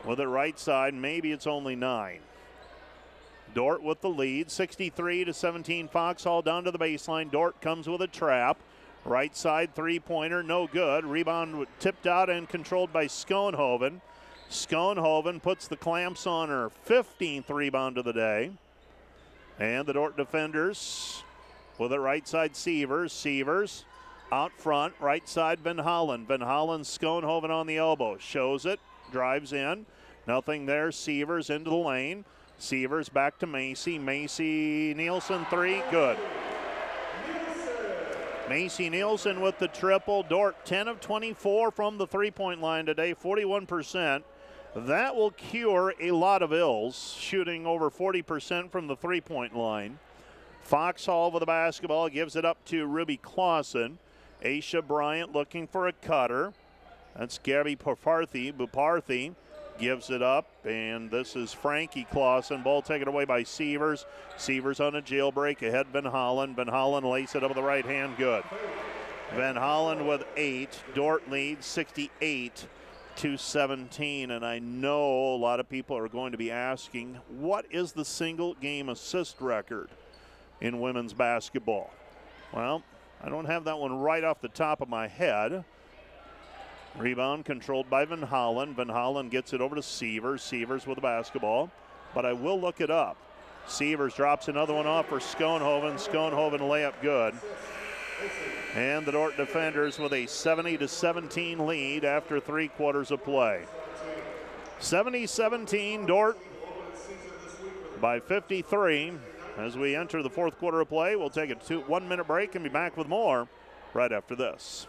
With it right side, maybe it's only 9. Dordt with the lead, 63-17. Foxhall down to the baseline. Dordt comes with a trap. Right side 3-pointer, no good. Rebound tipped out and controlled by Schoenhoven. Schoenhoven puts the clamps on her 15th rebound of the day. And the Dordt defenders with it right side Sievers. Sievers out front, right side Van Holland. Van Holland, Schoenhoven on the elbow. Shows it, drives in. Nothing there. Sievers into the lane. Sievers back to Macy. Macy Nielsen 3, good. Macy Nielsen with the triple. Dordt 10 of 24 from the 3-point line today, 41%. That will cure a lot of ills, shooting over 40% from the 3-point line. Foxhall with the basketball, gives it up to Ruby Clausen. Aisha Bryant looking for a cutter. That's Gabby Buparthi gives it up, and this is Frankie Clausen. Ball taken away by Sievers. Sievers on a jailbreak, ahead Van Holland. Van Holland lays it up with the right hand, good. Van Holland with 8. Dordt leads 68-17, and I know a lot of people are going to be asking, what is the single game assist record in women's basketball? Well, I don't have that one right off the top of my head. Rebound controlled by Van Hollen. Van Hollen gets it over to Sievers. Sievers with the basketball, but I will look it up. Sievers drops another one off for Schoenhoven. Schoenhoven layup good. And the Dordt defenders with a 70-17 lead after 3 quarters of play. 70-17 Dordt by 53. As we enter the 4th quarter of play, we'll take a 1-minute break and be back with more right after this.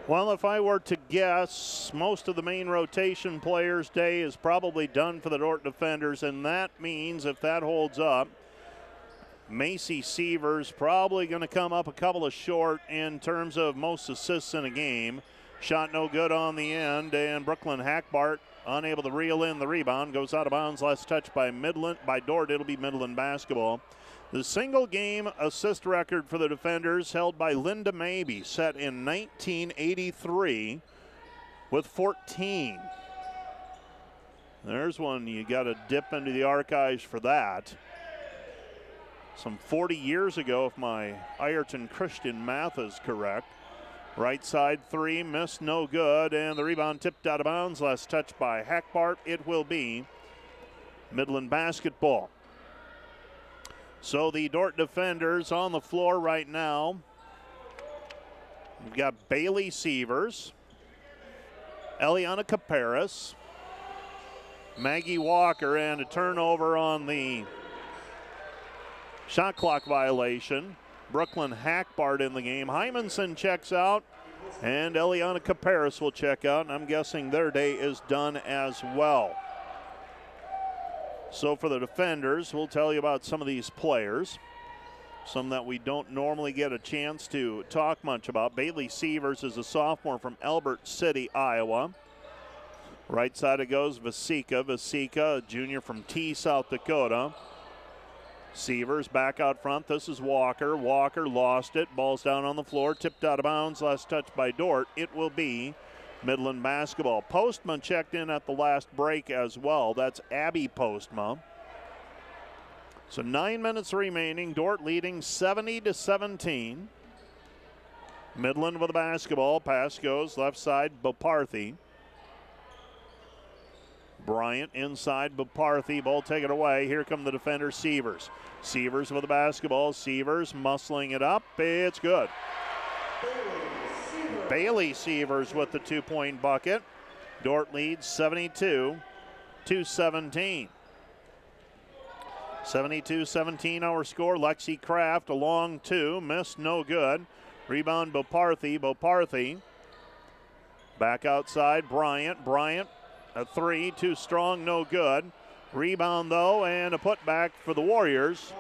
Well, if I were to guess, most of the main rotation players' day is probably done for the Dordt defenders, and that means if that holds up, Macy Sievers probably going to come up a couple of short in terms of most assists in a game. Shot no good on the end, and Brooklyn Hackbart unable to reel in the rebound. Goes out of bounds, last touch by Dordt. It'll be Midland basketball. The single game assist record for the defenders held by Linda Mabey, set in 1983 with 14. There's one you got to dip into the archives for that. Some 40 years ago, if my Ireton Christian math is correct. Right side 3, missed, no good, and the rebound tipped out of bounds. Last touch by Hackbart. It will be Midland basketball. So the Dordt defenders on the floor right now. We've got Bailey Sievers, Eliana Caparis, Maggie Walker, and a turnover on the shot clock violation. Brooklyn Hackbart in the game. Hymanson checks out, and Eliana Caparis will check out, and I'm guessing their day is done as well. So for the defenders, we'll tell you about some of these players, some that we don't normally get a chance to talk much about. Bailey Sievers is a sophomore from Albert City, Iowa. Right side it goes Vasika. Vasika, a junior from T, South Dakota. Sievers back out front. This is Walker. Walker lost it. Ball's down on the floor. Tipped out of bounds. Last touch by Dordt. It will be Midland basketball. Postma checked in at the last break as well. That's Abby Postma. So 9 minutes remaining. Dordt leading 70-17. Midland with the basketball. Pass goes left side, Boparthy. Bryant inside Boparthy. Ball taken away. Here come the defenders, Sievers. Sievers with the basketball. Sievers muscling it up. It's good. Bailey Sievers with the 2-point bucket. Dordt leads 72-17. 72-17 our score. Lexi Kraft a long 2. Missed, no good. Rebound Boparthy. Boparthy back outside. Bryant. Bryant a 3. Too strong, no good. Rebound though, and a putback for the Warriors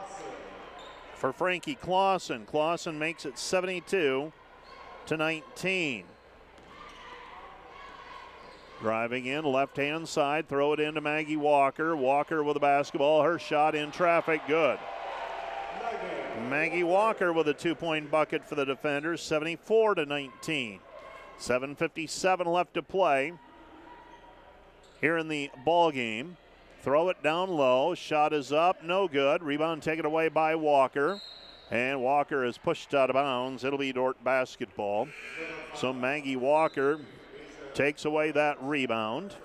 for Frankie Clausen. Clausen makes it 72-19. Driving in, left-hand side, throw it into Maggie Walker. Walker with the basketball, her shot in traffic, good. Maggie Walker with a 2-point bucket for the defenders, 74-19. 7:57 left to play here in the ball game. Throw it down low, shot is up, no good. Rebound taken away by Walker. And Walker is pushed out of bounds. It'll be Dordt basketball. So Maggie Walker takes away that rebound.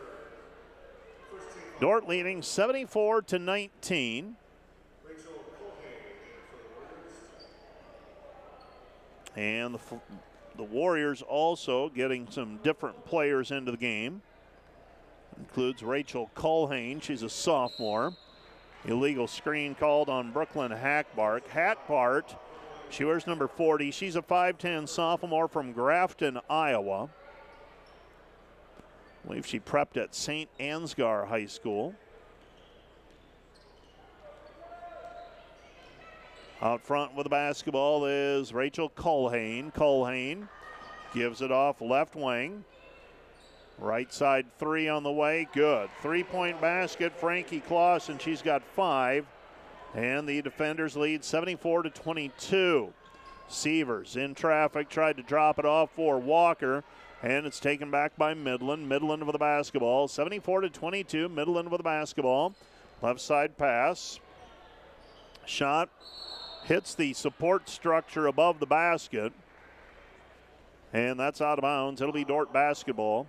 Dordt leading 74-19. And the Warriors also getting some different players into the game. Includes Rachel Culhane. She's a sophomore. Illegal screen called on Brooklyn Hackbart. Hackbart, she wears number 40. She's a 5'10 sophomore from Grafton, Iowa. I believe she prepped at St. Ansgar High School. Out front with the basketball is Rachel Culhane. Culhane gives it off left wing. Right side three on the way, good. 3-point basket, Frankie Clausen, she's got 5. And the defenders lead 74-22. Sievers in traffic, tried to drop it off for Walker, and it's taken back by Midland. Midland with the basketball, 74-22, Midland with the basketball. Left side pass. Shot hits the support structure above the basket, and that's out of bounds. It'll be Dordt basketball.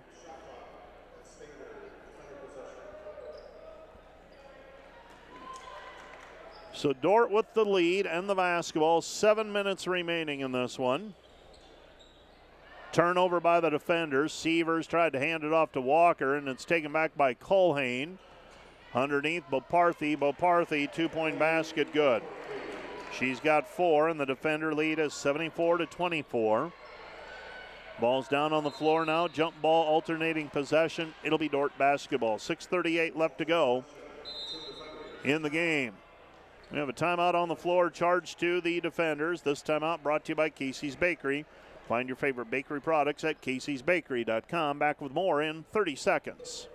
So Dordt with the lead and the basketball. 7 minutes remaining in this one. Turnover by the defenders. Sievers tried to hand it off to Walker, and it's taken back by Culhane. Underneath Boparthy. Boparthy, 2-point basket, good. She's got 4, and the defender lead is 74-24. Ball's down on the floor now. Jump ball, alternating possession. It'll be Dordt basketball. 6:38 left to go in the game. We have a timeout on the floor charged to the defenders. This timeout brought to you by Casey's Bakery. Find your favorite bakery products at caseysbakery.com. Back with more in 30 seconds.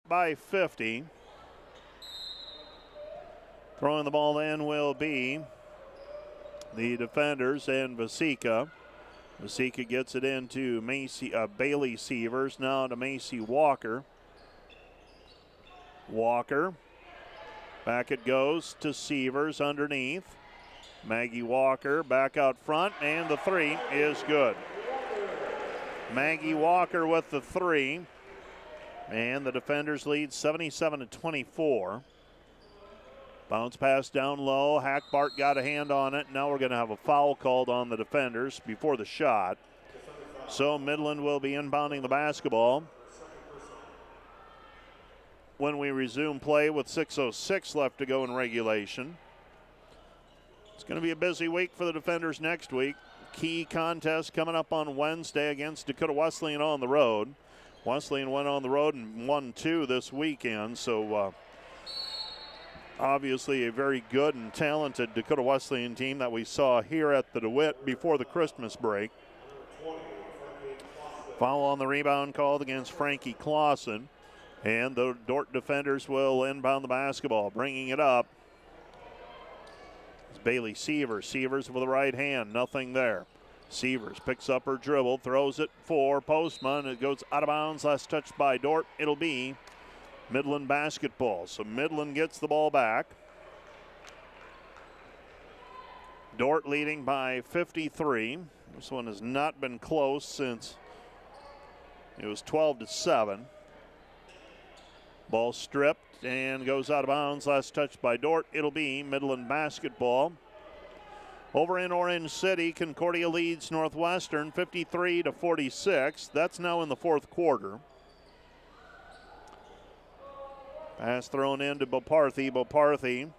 By 50. Throwing the ball in will be the defenders and Vasika. Vasika gets it into Bailey Sievers. Now to Macy Walker. Walker. Back it goes to Sievers underneath. Maggie Walker back out front, and the 3 is good. Maggie Walker with the 3. And the defenders lead 77-24. Bounce pass down low. Hackbart got a hand on it. Now we're going to have a foul called on the defenders before the shot. So Midland will be inbounding the basketball when we resume play with 6:06 left to go in regulation. It's going to be a busy week for the defenders next week. Key contest coming up on Wednesday against Dakota Wesleyan on the road. Wesleyan went on the road and won 2 this weekend, so obviously a very good and talented Dakota Wesleyan team that we saw here at the DeWitt before the Christmas break. Foul on the rebound called against Frankie Clausen, and the Dordt defenders will inbound the basketball. Bringing it up is Bailey Sievers. Sievers with the right hand, nothing there. Sievers picks up her dribble, throws it for Postman. It goes out of bounds, last touched by Dordt. It'll be Midland basketball. So Midland gets the ball back. Dordt leading by 53. This one has not been close since it was 12-7. Ball stripped and goes out of bounds, last touched by Dordt. It'll be Midland basketball. Over in Orange City, Concordia leads Northwestern 53-46. That's now in the fourth quarter. Pass thrown into Boparthy. Boparthy,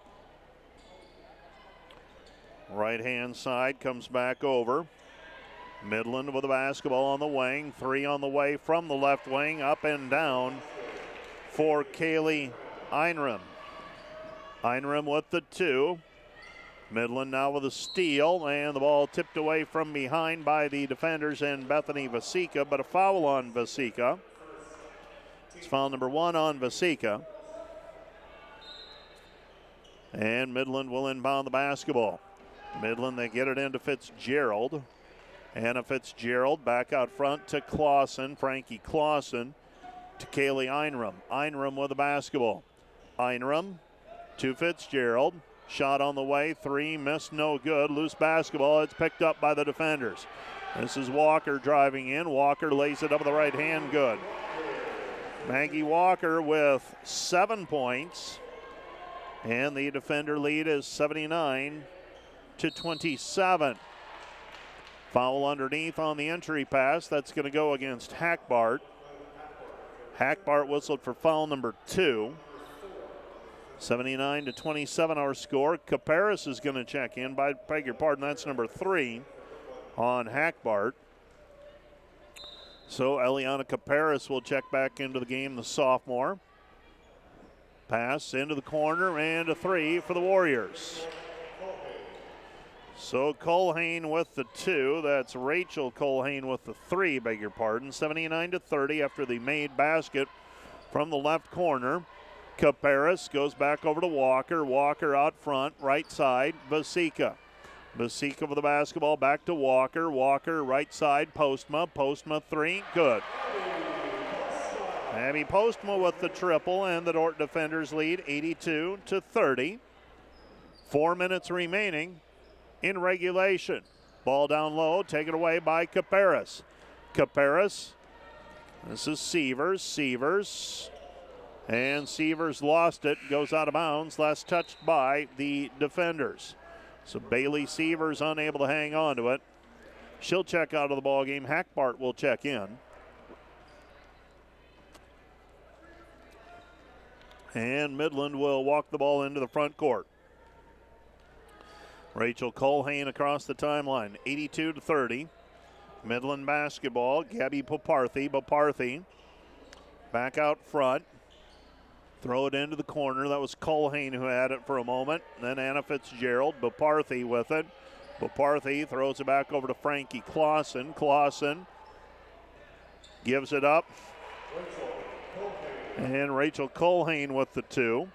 right-hand side, comes back over. Midland with the basketball on the wing. 3 on the way from the left wing, up and down for Kaylee Einram. Einram with the 2. Midland now with a steal, and the ball tipped away from behind by the defenders and Bethany Vasika, but a foul on Vasika. It's foul number 1 on Vasika. And Midland will inbound the basketball. Midland, they get it into Fitzgerald. Anna Fitzgerald back out front to Clausen, Frankie Clausen to Kaylee Einram. Einram with the basketball. Einram to Fitzgerald. Shot on the way, 3, missed, no good. Loose basketball, it's picked up by the defenders. This is Walker driving in. Walker lays it up with the right hand, good. Maggie Walker with 7 points. And the defender lead is 79-27. Foul underneath on the entry pass. That's going to go against Hackbart. Hackbart whistled for foul number 2. 79-27 our score. Caparis is going to check in. Beg your pardon, that's number 3 on Hackbart. So Eliana Caparis will check back into the game, the sophomore. Pass into the corner and a 3 for the Warriors. So Colhane with the 2. That's Rachel Colhane with the 3, beg your pardon. 79-30 after the made basket from the left corner. Caparis goes back over to Walker. Walker out front, right side, Vasika. Vasika with the basketball, back to Walker. Walker right side, Postma. Postma 3, good. Abby Postma with the triple, and the Dordt defenders lead 82-30. 4 minutes remaining in regulation. Ball down low, taken away by Caparis. Caparis, this is Sievers. Sievers. And Sievers lost it, goes out of bounds, last touched by the defenders. So Bailey Sievers unable to hang on to it. She'll check out of the ball game. Hackbart will check in. And Midland will walk the ball into the front court. Rachel Colhane across the timeline, 82-30. Midland basketball, Gabby Poparthy. Poparthy back out front. Throw it into the corner. That was Colhane who had it for a moment. Then Anna Fitzgerald. Boparthy with it. Boparthy throws it back over to Frankie Clausen. Clausen gives it up. And Rachel Colhane with the 2.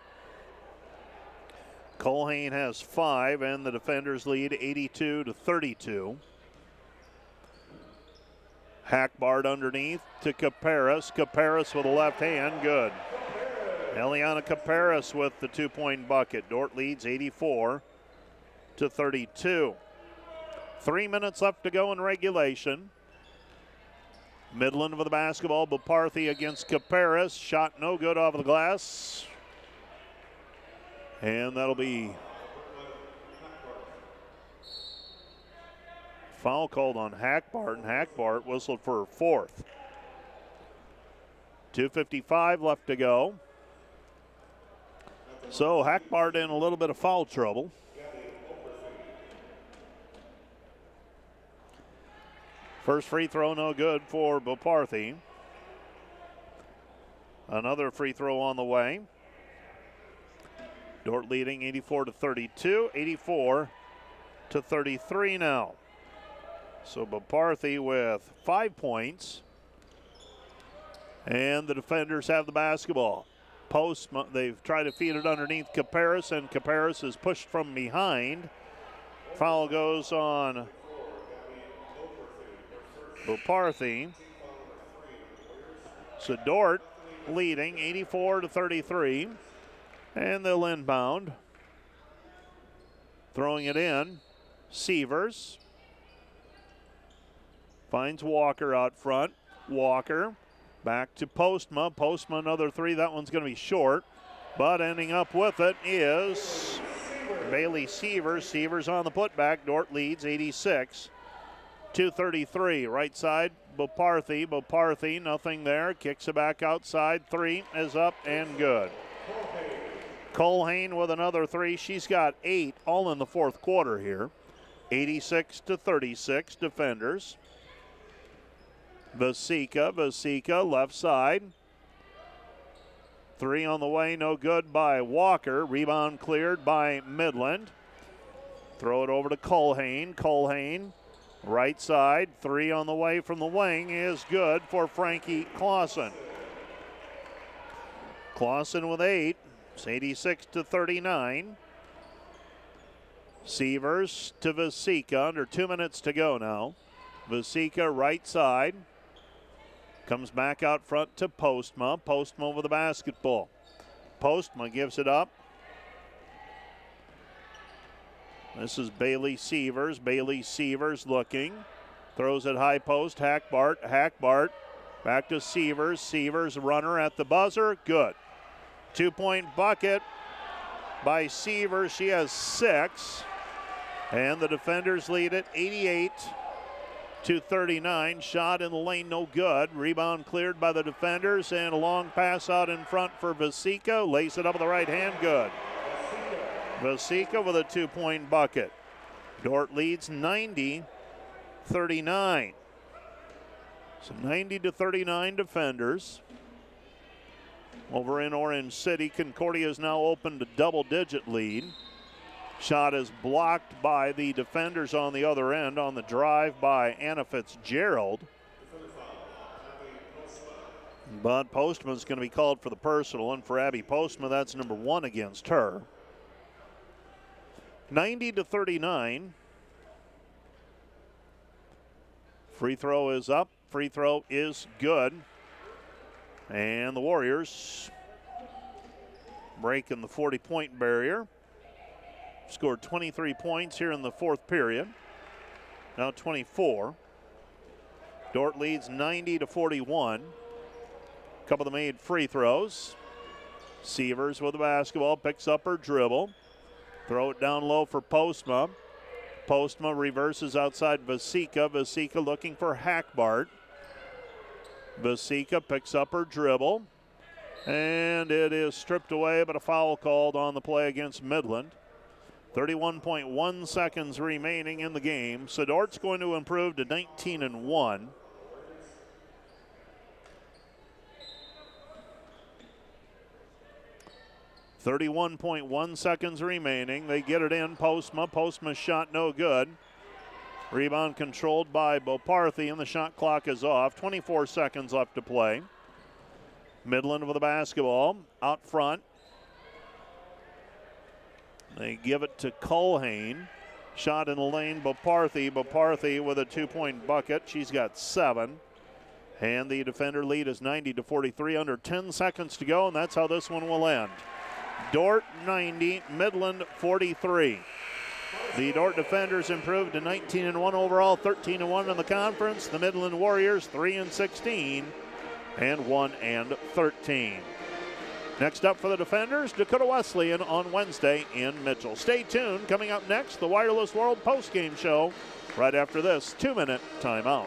Colhane has 5, and the defenders lead 82-32. Hackbart underneath to Caparis. Caparis with a left hand, good. Eliana Caparis with the 2-point bucket. Dordt leads 84-32. 3 minutes left to go in regulation. Midland with the basketball. Boparthy against Caparis. Shot no good off of the glass. And that'll be foul called on Hackbart, and Hackbart whistled for her 4th. 2:55 left to go. So Hackbart in a little bit of foul trouble. First free throw no good for Boparthy. Another free throw on the way. Dordt leading 84-32, 84-33 now. So Boparthy with 5 points. And the defenders have the basketball. Post, they've tried to feed it underneath Caparis, and Caparis is pushed from behind. Foul goes on Boparthy. So Dordt leading 84-33, and they'll inbound. Throwing it in, Sievers finds Walker out front. Walker back to Postma. Postma another 3. That one's going to be short, but ending up with it is Bailey Sievers. Sievers on the putback. Dordt leads 86-33. Right side, Boparthy. Boparthy, nothing there. Kicks it back outside. 3 is up and good. Colhane with another 3. She's got 8 all in the 4th quarter here. 86-36 defenders. Vasika left side. 3 on the way, no good by Walker. Rebound cleared by Midland. Throw it over to Culhane. Culhane, right side, 3 on the way from the wing is good for Frankie Clausen. Clausen with 8. It's 86-39. Sievers to Vasika. Under 2 minutes to go now. Vasika right side. Comes back out front to Postma. Postma with the basketball. Postma gives it up. This is Bailey Sievers. Bailey Sievers looking. Throws it high post. Hackbart. Hackbart. Back to Sievers. Sievers runner at the buzzer. Good. 2-point bucket by Sievers. She has 6. And the defenders lead it 88-39. Shot in the lane, no good. Rebound cleared by the defenders, and a long pass out in front for Vasika. Lace it up with the right hand, good. Vasika with a 2-point bucket. Dordt leads 90-39. So 90-39 defenders. Over in Orange City, Concordia is now opened a double-digit lead. Shot is blocked by the defenders on the other end on the drive by Anna Fitzgerald. But Postman's going to be called for the personal, and for Abby Postman, that's number 1 against her. 90-39. Free throw is up. Free throw is good. And the Warriors breaking the 40-point barrier. Scored 23 points here in the 4th period. Now 24. Dordt leads 90-41. Couple of made free throws. Sievers with the basketball, picks up her dribble. Throw it down low for Postma. Postma reverses outside Vasika. Vasika looking for Hackbart. Vasika picks up her dribble. And it is stripped away, but a foul called on the play against Midland. 31.1 seconds remaining in the game. So Dordt's going to improve to 19-1. .1 seconds remaining. They get it in. Postma. Postma's shot no good. Rebound controlled by Boparthy, and the shot clock is off. 24 seconds left to play. Midland with the basketball out front. They give it to Culhane. Shot in the lane, Boparthy. Boparthy with a 2-point bucket. She's got 7. And the defender lead is 90-43. Under 10 seconds to go, and that's how this one will end. Dordt 90, Midland 43. The Dordt defenders improved to 19-1 overall, 13-1 in the conference. The Midland Warriors 3-16 and 1-13. Next up for the defenders, Dakota Wesleyan on Wednesday in Mitchell. Stay tuned. Coming up next, the Wireless World postgame show right after this 2-minute timeout.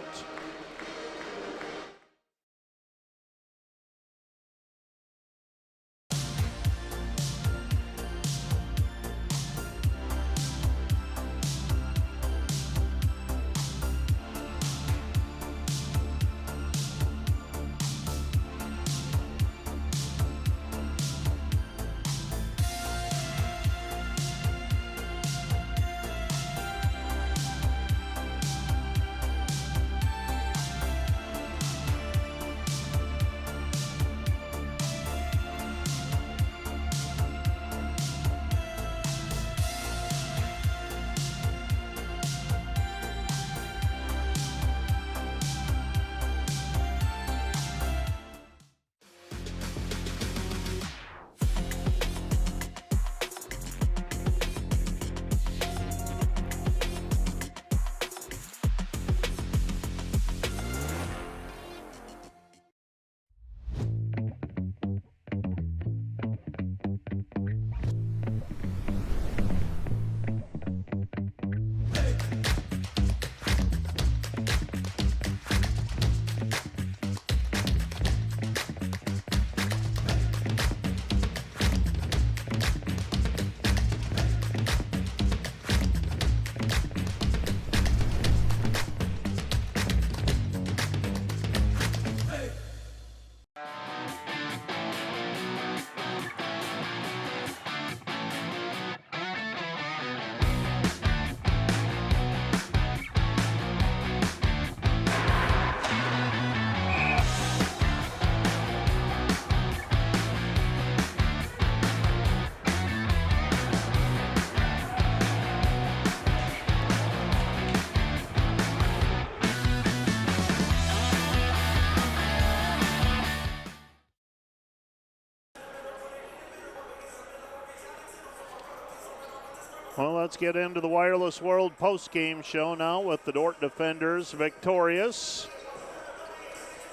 Well, let's get into the Wireless World post-game show now with the Dordt defenders victorious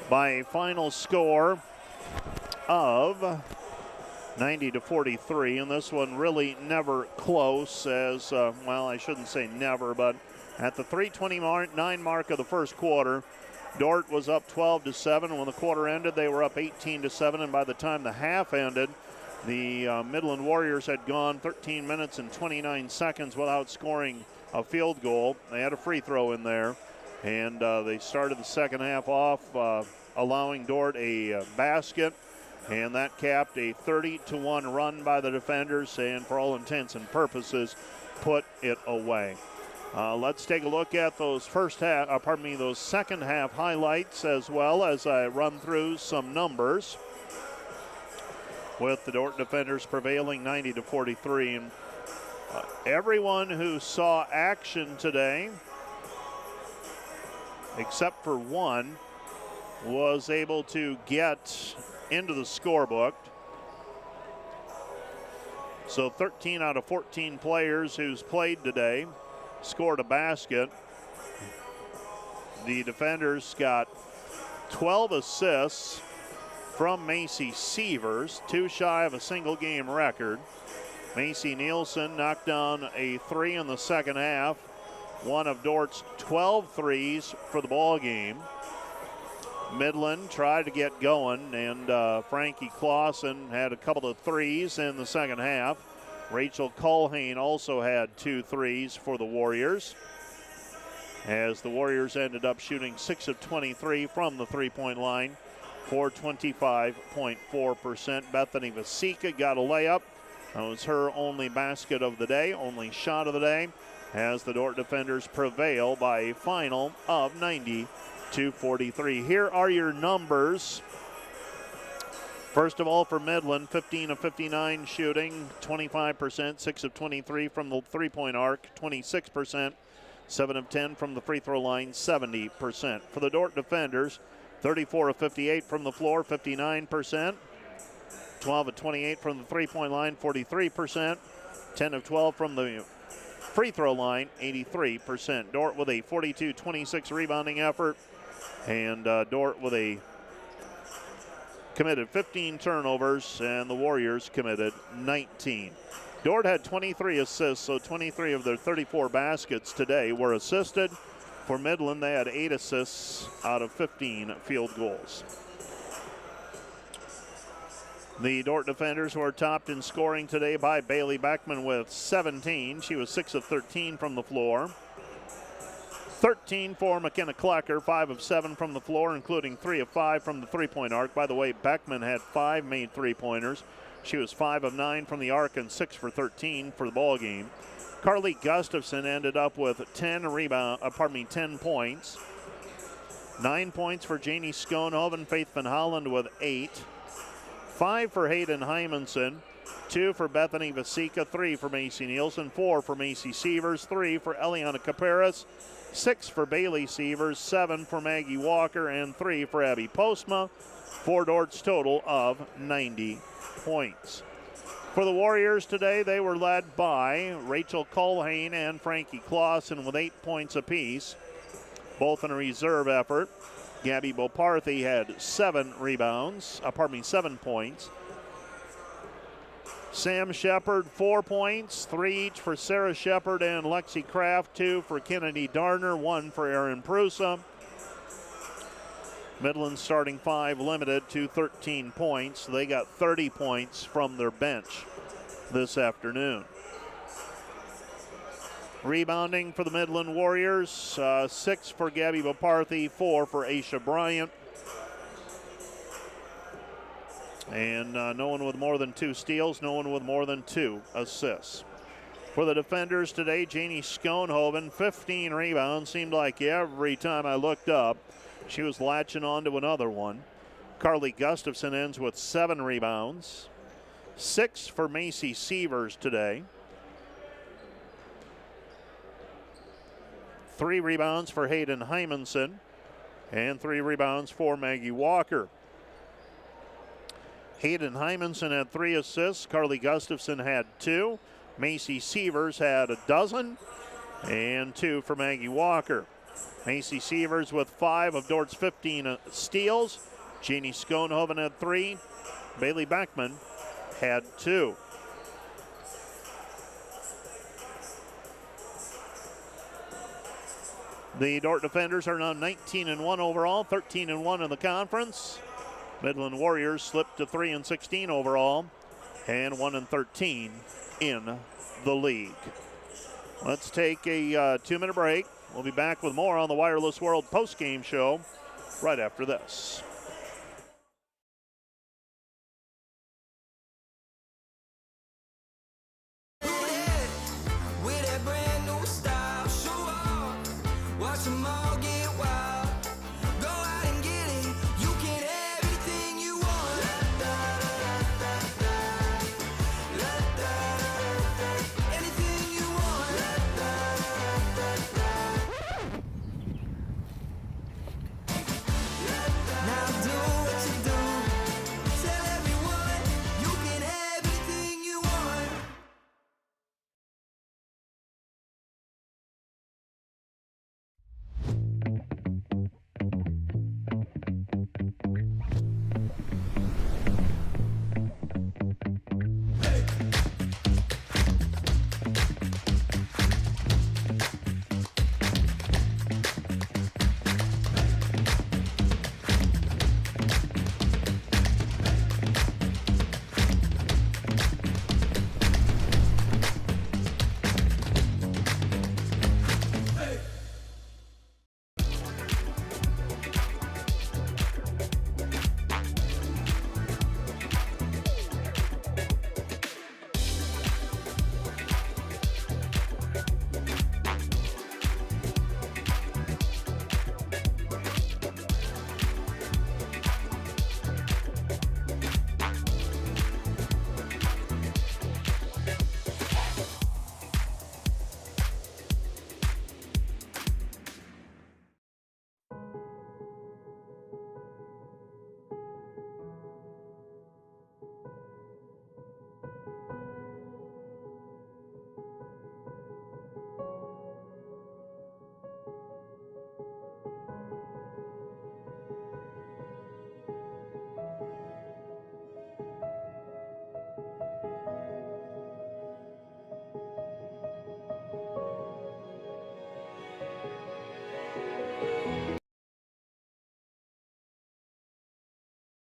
by a final score of 90-43, and this one really never close as, well, I shouldn't say never, but at the 3:29 mark of the first quarter, Dordt was up 12-7. When the quarter ended, they were up 18-7, and by the time the half ended, the Midland Warriors had gone 13 minutes and 29 seconds without scoring a field goal. They had a free throw in there, and they started the second half off allowing Dordt a basket, and that capped a 30-1 run by the defenders, and for all intents and purposes, put it away. Let's take a look at those those second half highlights as well as I run through some numbers, with the Dordt defenders prevailing 90-43. And everyone who saw action today, except for one, was able to get into the scorebook. So 13 out of 14 players who's played today scored a basket. The defenders got 12 assists from Macy Sievers, 2 shy of a single game record. Macy Nielsen knocked down a 3 in the second half, one of Dordt's 12 threes for the ball game. Midland tried to get going, and Frankie Clausen had a couple of threes in the second half. Rachel Culhane also had 2 threes for the Warriors, as the Warriors ended up shooting 6 of 23 from the three-point line for 25.4%. Bethany Vasika got a layup. That was her only basket of the day, only shot of the day, as the Dordt defenders prevail by a final of 90-43. Here are your numbers. First of all, for Midland, 15 of 59 shooting, 25%, 6 of 23 from the three-point arc, 26%, 7 of 10 from the free throw line, 70%. For the Dordt defenders, 34 of 58 from the floor, 59%, 12 of 28 from the three-point line, 43%, 10 of 12 from the free throw line, 83%. Dordt with a 42-26 rebounding effort, and Dordt with a committed 15 turnovers, and the Warriors committed 19. Dordt had 23 assists, so 23 of their 34 baskets today were assisted. For Midland, they had 8 assists out of 15 field goals. The Dordt defenders were topped in scoring today by Bailey Beckman with 17. She was 6 of 13 from the floor. 13 for McKenna Klecker, 5 of 7 from the floor, including 3 of 5 from the three-point arc. By the way, Beckman had 5 made three-pointers. She was 5 of 9 from the arc and 6 for 13 for the ball game. Carly Gustafson ended up with 10 points. 9 points for Janie Schoenhoven, Faith Van Holland with 8. 5 for Hayden Hymanson, 2 for Bethany Vasika, 3 for Macy Nielsen, 4 for Macy Sievers, 3 for Eliana Caparis, 6 for Bailey Sievers, 7 for Maggie Walker, and 3 for Abby Postma, for Dordt's total of 90 points. For the Warriors today, they were led by Rachel Culhane and Frankie Clausen with 8 points apiece, both in a reserve effort. Gabby Boparthy had 7 points. Sam Shepard, 4 points, 3 each for Sarah Shepard and Lexi Kraft, 2 for Kennedy Darner, 1 for Erin Prusa. Midland's starting 5 limited to 13 points. They got 30 points from their bench this afternoon. Rebounding for the Midland Warriors, 6 for Gabby Boparthy, 4 for Aisha Bryant. And no one with more than 2 steals, no one with more than 2 assists. For the defenders today, Janie Schoenhoven, 15 rebounds. Seemed like every time I looked up, she was latching on to another one. Carly Gustafson ends with 7 rebounds. 6 for Macy Sievers today. 3 rebounds for Hayden Hymanson, and 3 rebounds for Maggie Walker. Hayden Hymanson had 3 assists. Carly Gustafson had 2. Macy Sievers had a dozen, and 2 for Maggie Walker. Macy Sievers with 5 of Dordt's 15 steals. Jeannie Schoenhoven had 3. Bailey Beckman had 2. The Dordt defenders are now 19-1 overall, 13-1 in the conference. Midland Warriors slipped to 3-16 overall and 1-13 in the league. Let's take a 2-minute break. We'll be back with more on the Wireless World postgame show right after this.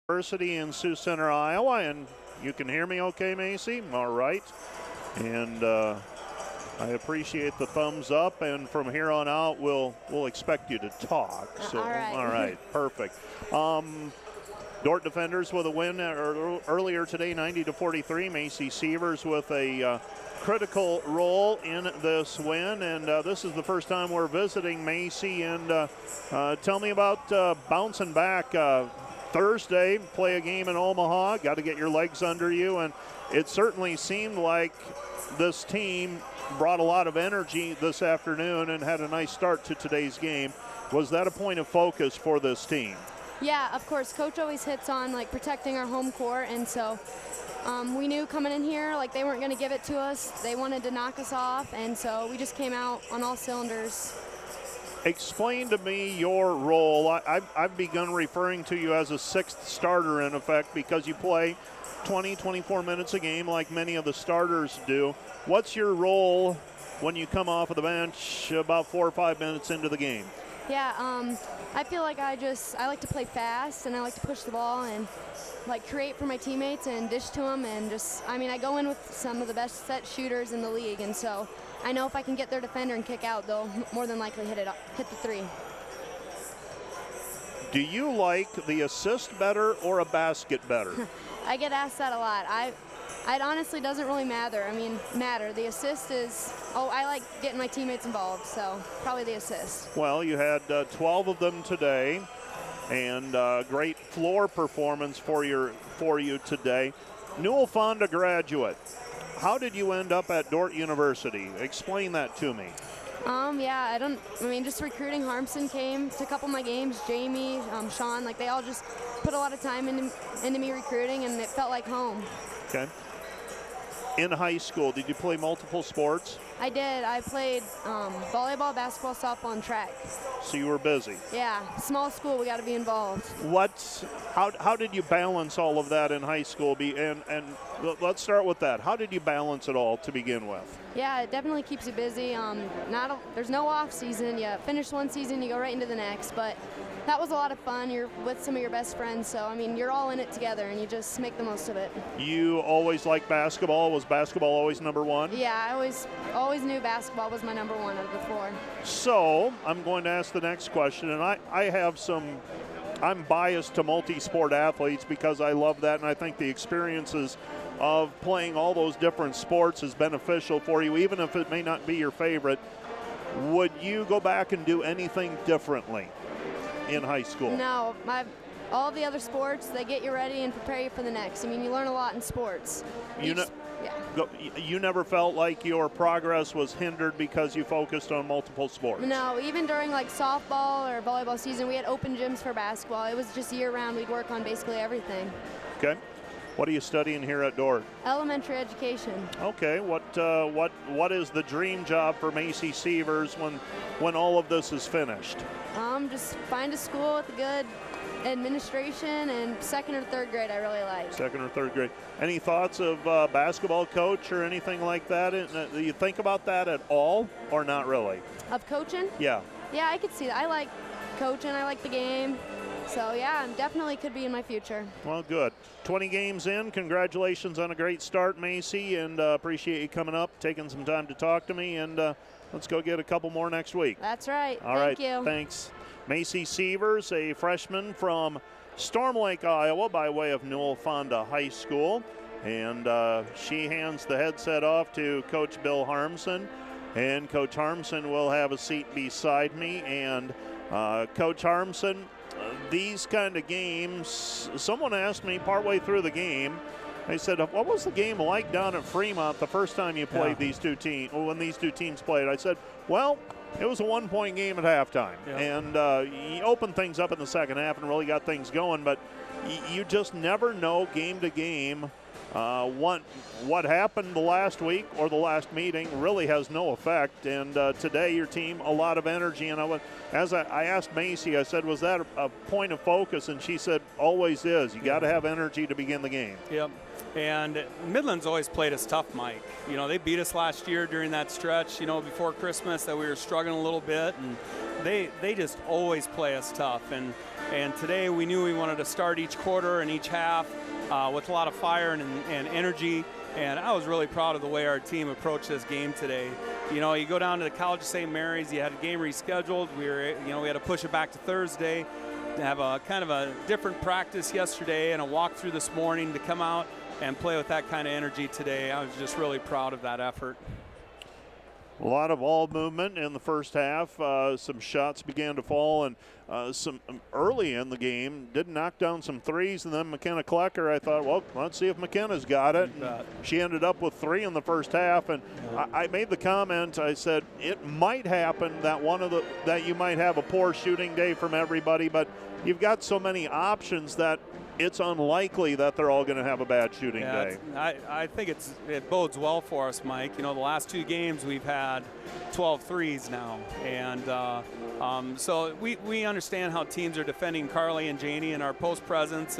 University in Sioux Center, Iowa, and you can hear me okay, Macy? All right. And I appreciate the thumbs up, and from here on out, we'll expect you to talk. So, all right, perfect. Dordt defenders with a win earlier today, 90-43. Macy Sievers with a critical role in this win, and this is the first time we're visiting Macy. And tell me about bouncing back. Thursday, play a game in Omaha, got to get your legs under you, and it certainly seemed like this team brought a lot of energy this afternoon and had a nice start to today's game. Was that a point of focus for this team? Yeah, of course. Coach always hits on like protecting our home court, and so we knew coming in here like they weren't going to give it to us. They wanted to knock us off, and so we just came out on all cylinders. Explain to me your role. I've begun referring to you as a sixth starter in effect because you play 20, 24 minutes a game like many of the starters do. What's your role when you come off of the bench about 4 or 5 minutes into the game? Yeah, I feel like I like to play fast, and I like to push the ball and like create for my teammates and dish to them, and I go in with some of the best set shooters in the league, and so I know if I can get their defender and kick out, they'll more than likely hit the three. Do you like the assist better or a basket better? I get asked that a lot. It honestly doesn't really matter. The assist is, I like getting my teammates involved, so probably the assist. Well, you had 12 of them today, and great floor performance for you today. Newell Fonda graduate. How did you end up at Dordt University? Explain that to me. Just recruiting. Harmson came to a couple of my games. Jamie, Sean, they all just put a lot of time into me recruiting, and it felt like home. Okay. In high school, did you play multiple sports? I did. I played volleyball, basketball, softball, and track. So you were busy. Yeah, small school, we got to be involved. How did you balance all of that in high school? And let's start with that. How did you balance it all to begin with? Yeah, it definitely keeps you busy. There's no off season. You finish one season, you go right into the next. But that was a lot of fun. You're with some of your best friends, so I mean, you're all in it together, and you just make the most of it. You always liked basketball. Was basketball always number one? Yeah, I always knew basketball was my number one out of the four. So I'm going to ask the next question, and I'm biased to multi-sport athletes because I love that, and I think the experiences of playing all those different sports is beneficial for you, even if it may not be your favorite. Would you go back and do anything differently in high school? No, all the other sports, they get you ready and prepare you for the next. I mean, you learn a lot in sports. You never felt like your progress was hindered because you focused on multiple sports? No, even during like softball or volleyball season, we had open gyms for basketball. It was just year-round. We'd work on basically everything. Okay. What are you studying here at Dordt? Elementary education. Okay. What is the dream job for Macy Sievers when all of this is finished? Just find a school with a good administration, and second or third grade I really like. Second or third grade. Any thoughts of basketball coach or anything like that? Do you think about that at all or not really? Of coaching? Yeah. Yeah, I could see that. I like coaching. I like the game. So, yeah, definitely could be in my future. Well, good. 20 games in. Congratulations on a great start, Macy, and appreciate you coming up, taking some time to talk to me, and let's go get a couple more next week. That's right. All right. Thank you. Thanks. Macy Sievers, a freshman from Storm Lake, Iowa, by way of Newell Fonda High School. And she hands the headset off to Coach Bill Harmson. And Coach Harmson will have a seat beside me. And Coach Harmson, these kind of games, someone asked me partway through the game, they said, what was the game like down at Fremont the first time you played these two teams, when these two teams played? I said, well, it was a one-point game at halftime. And you opened things up in the second half and really got things going, but you just never know game to game. What happened the last week or the last meeting really has no effect. And today your team, a lot of energy. And as I asked Macy, I said, was that a point of focus? And she said, always is. You got to have energy to begin the game. Yep. And Midland's always played us tough, Mike. You know, they beat us last year during that stretch, before Christmas that we were struggling a little bit. And they just always play us tough. And today we knew we wanted to start each quarter and each half with a lot of fire and energy, and I was really proud of the way our team approached this game today. You go down to the College of St. Mary's, you had a game rescheduled. We had to push it back to Thursday, to have a kind of a different practice yesterday and a walkthrough this morning to come out and play with that kind of energy today. I was just really proud of that effort. A lot of ball movement in the first half. Some shots began to fall, and some early in the game did knock down some threes, and then McKenna Klecker, I thought, well, let's see if McKenna's got it. She ended up with 3 in the first half, and I made the comment, I said, it might happen that you might have a poor shooting day from everybody, but you've got so many options that it's unlikely that they're all going to have a bad shooting day. I think it bodes well for us, Mike. The last 2 games we've had 12 threes now. And so we understand how teams are defending Carly and Janie in our post presence.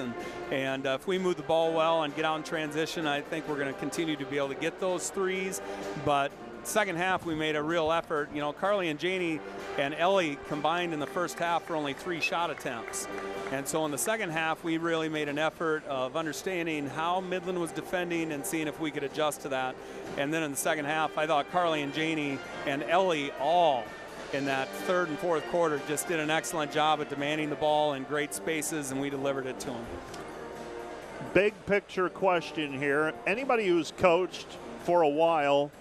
And if we move the ball well and get out in transition, I think we're going to continue to be able to get those threes. But second half, we made a real effort. Carly and Janie and Ellie combined in the first half for only 3 shot attempts. And so in the second half, we really made an effort of understanding how Midland was defending and seeing if we could adjust to that. And then in the second half, I thought Carly and Janie and Ellie all in that third and fourth quarter just did an excellent job at demanding the ball in great spaces, and we delivered it to them. Big picture question here. Anybody who's coached for a while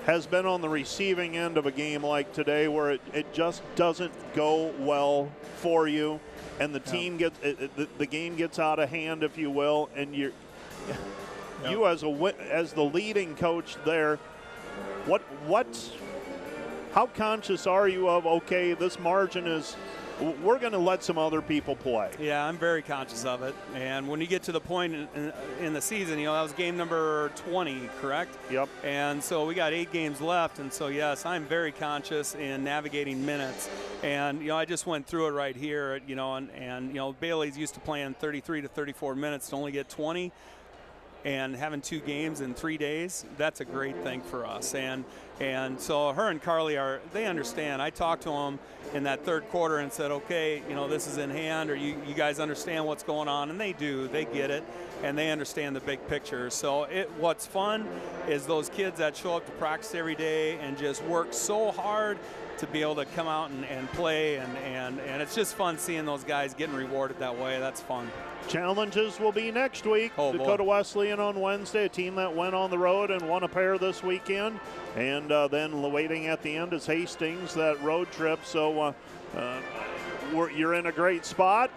has been on the receiving end of a game like today where it just doesn't go well for you, and the team gets the game gets out of hand, if you will, and you as the leading coach there, how conscious are you of, okay, this margin is we're going to let some other people play. Yeah, I'm very conscious of it. And when you get to the point in the season, that was game number 20, correct? Yep. And so we got 8 games left. And so, yes, I'm very conscious in navigating minutes. And, I just went through it right here, and Bailey's used to playing 33 to 34 minutes to only get 20. And having 2 games in 3 days, that's a great thing for us. And so her and Carly they understand. I talked to them in that third quarter and said, okay, this is in hand, or you guys understand what's going on, and they do. They get it, and they understand the big picture. So what's fun is those kids that show up to practice every day and just work so hard to be able to come out and play, and it's just fun seeing those guys getting rewarded that way. That's fun. Challenges will be next week. Dakota Wesleyan on Wednesday, a team that went on the road and won a pair this weekend. And then waiting at the end is Hastings, that road trip. So you're in a great spot,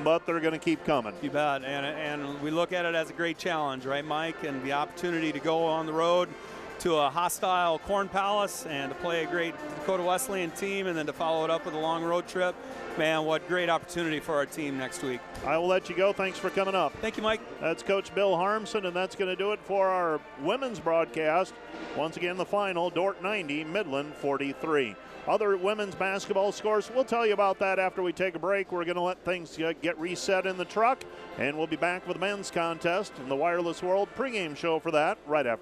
but they're going to keep coming. You bet. And we look at it as a great challenge, right, Mike? And the opportunity to go on the road to a hostile Corn Palace and to play a great Dakota Wesleyan team, and then to follow it up with a long road trip. Man, what great opportunity for our team next week. I will let you go. Thanks for coming up. Thank you, Mike. That's Coach Bill Harmson, and that's going to do it for our women's broadcast. Once again, the final, Dordt 90, Midland 43. Other women's basketball scores, we'll tell you about that after we take a break. We're going to let things get reset in the truck, and we'll be back with the men's contest in the Wireless World pregame show for that right after.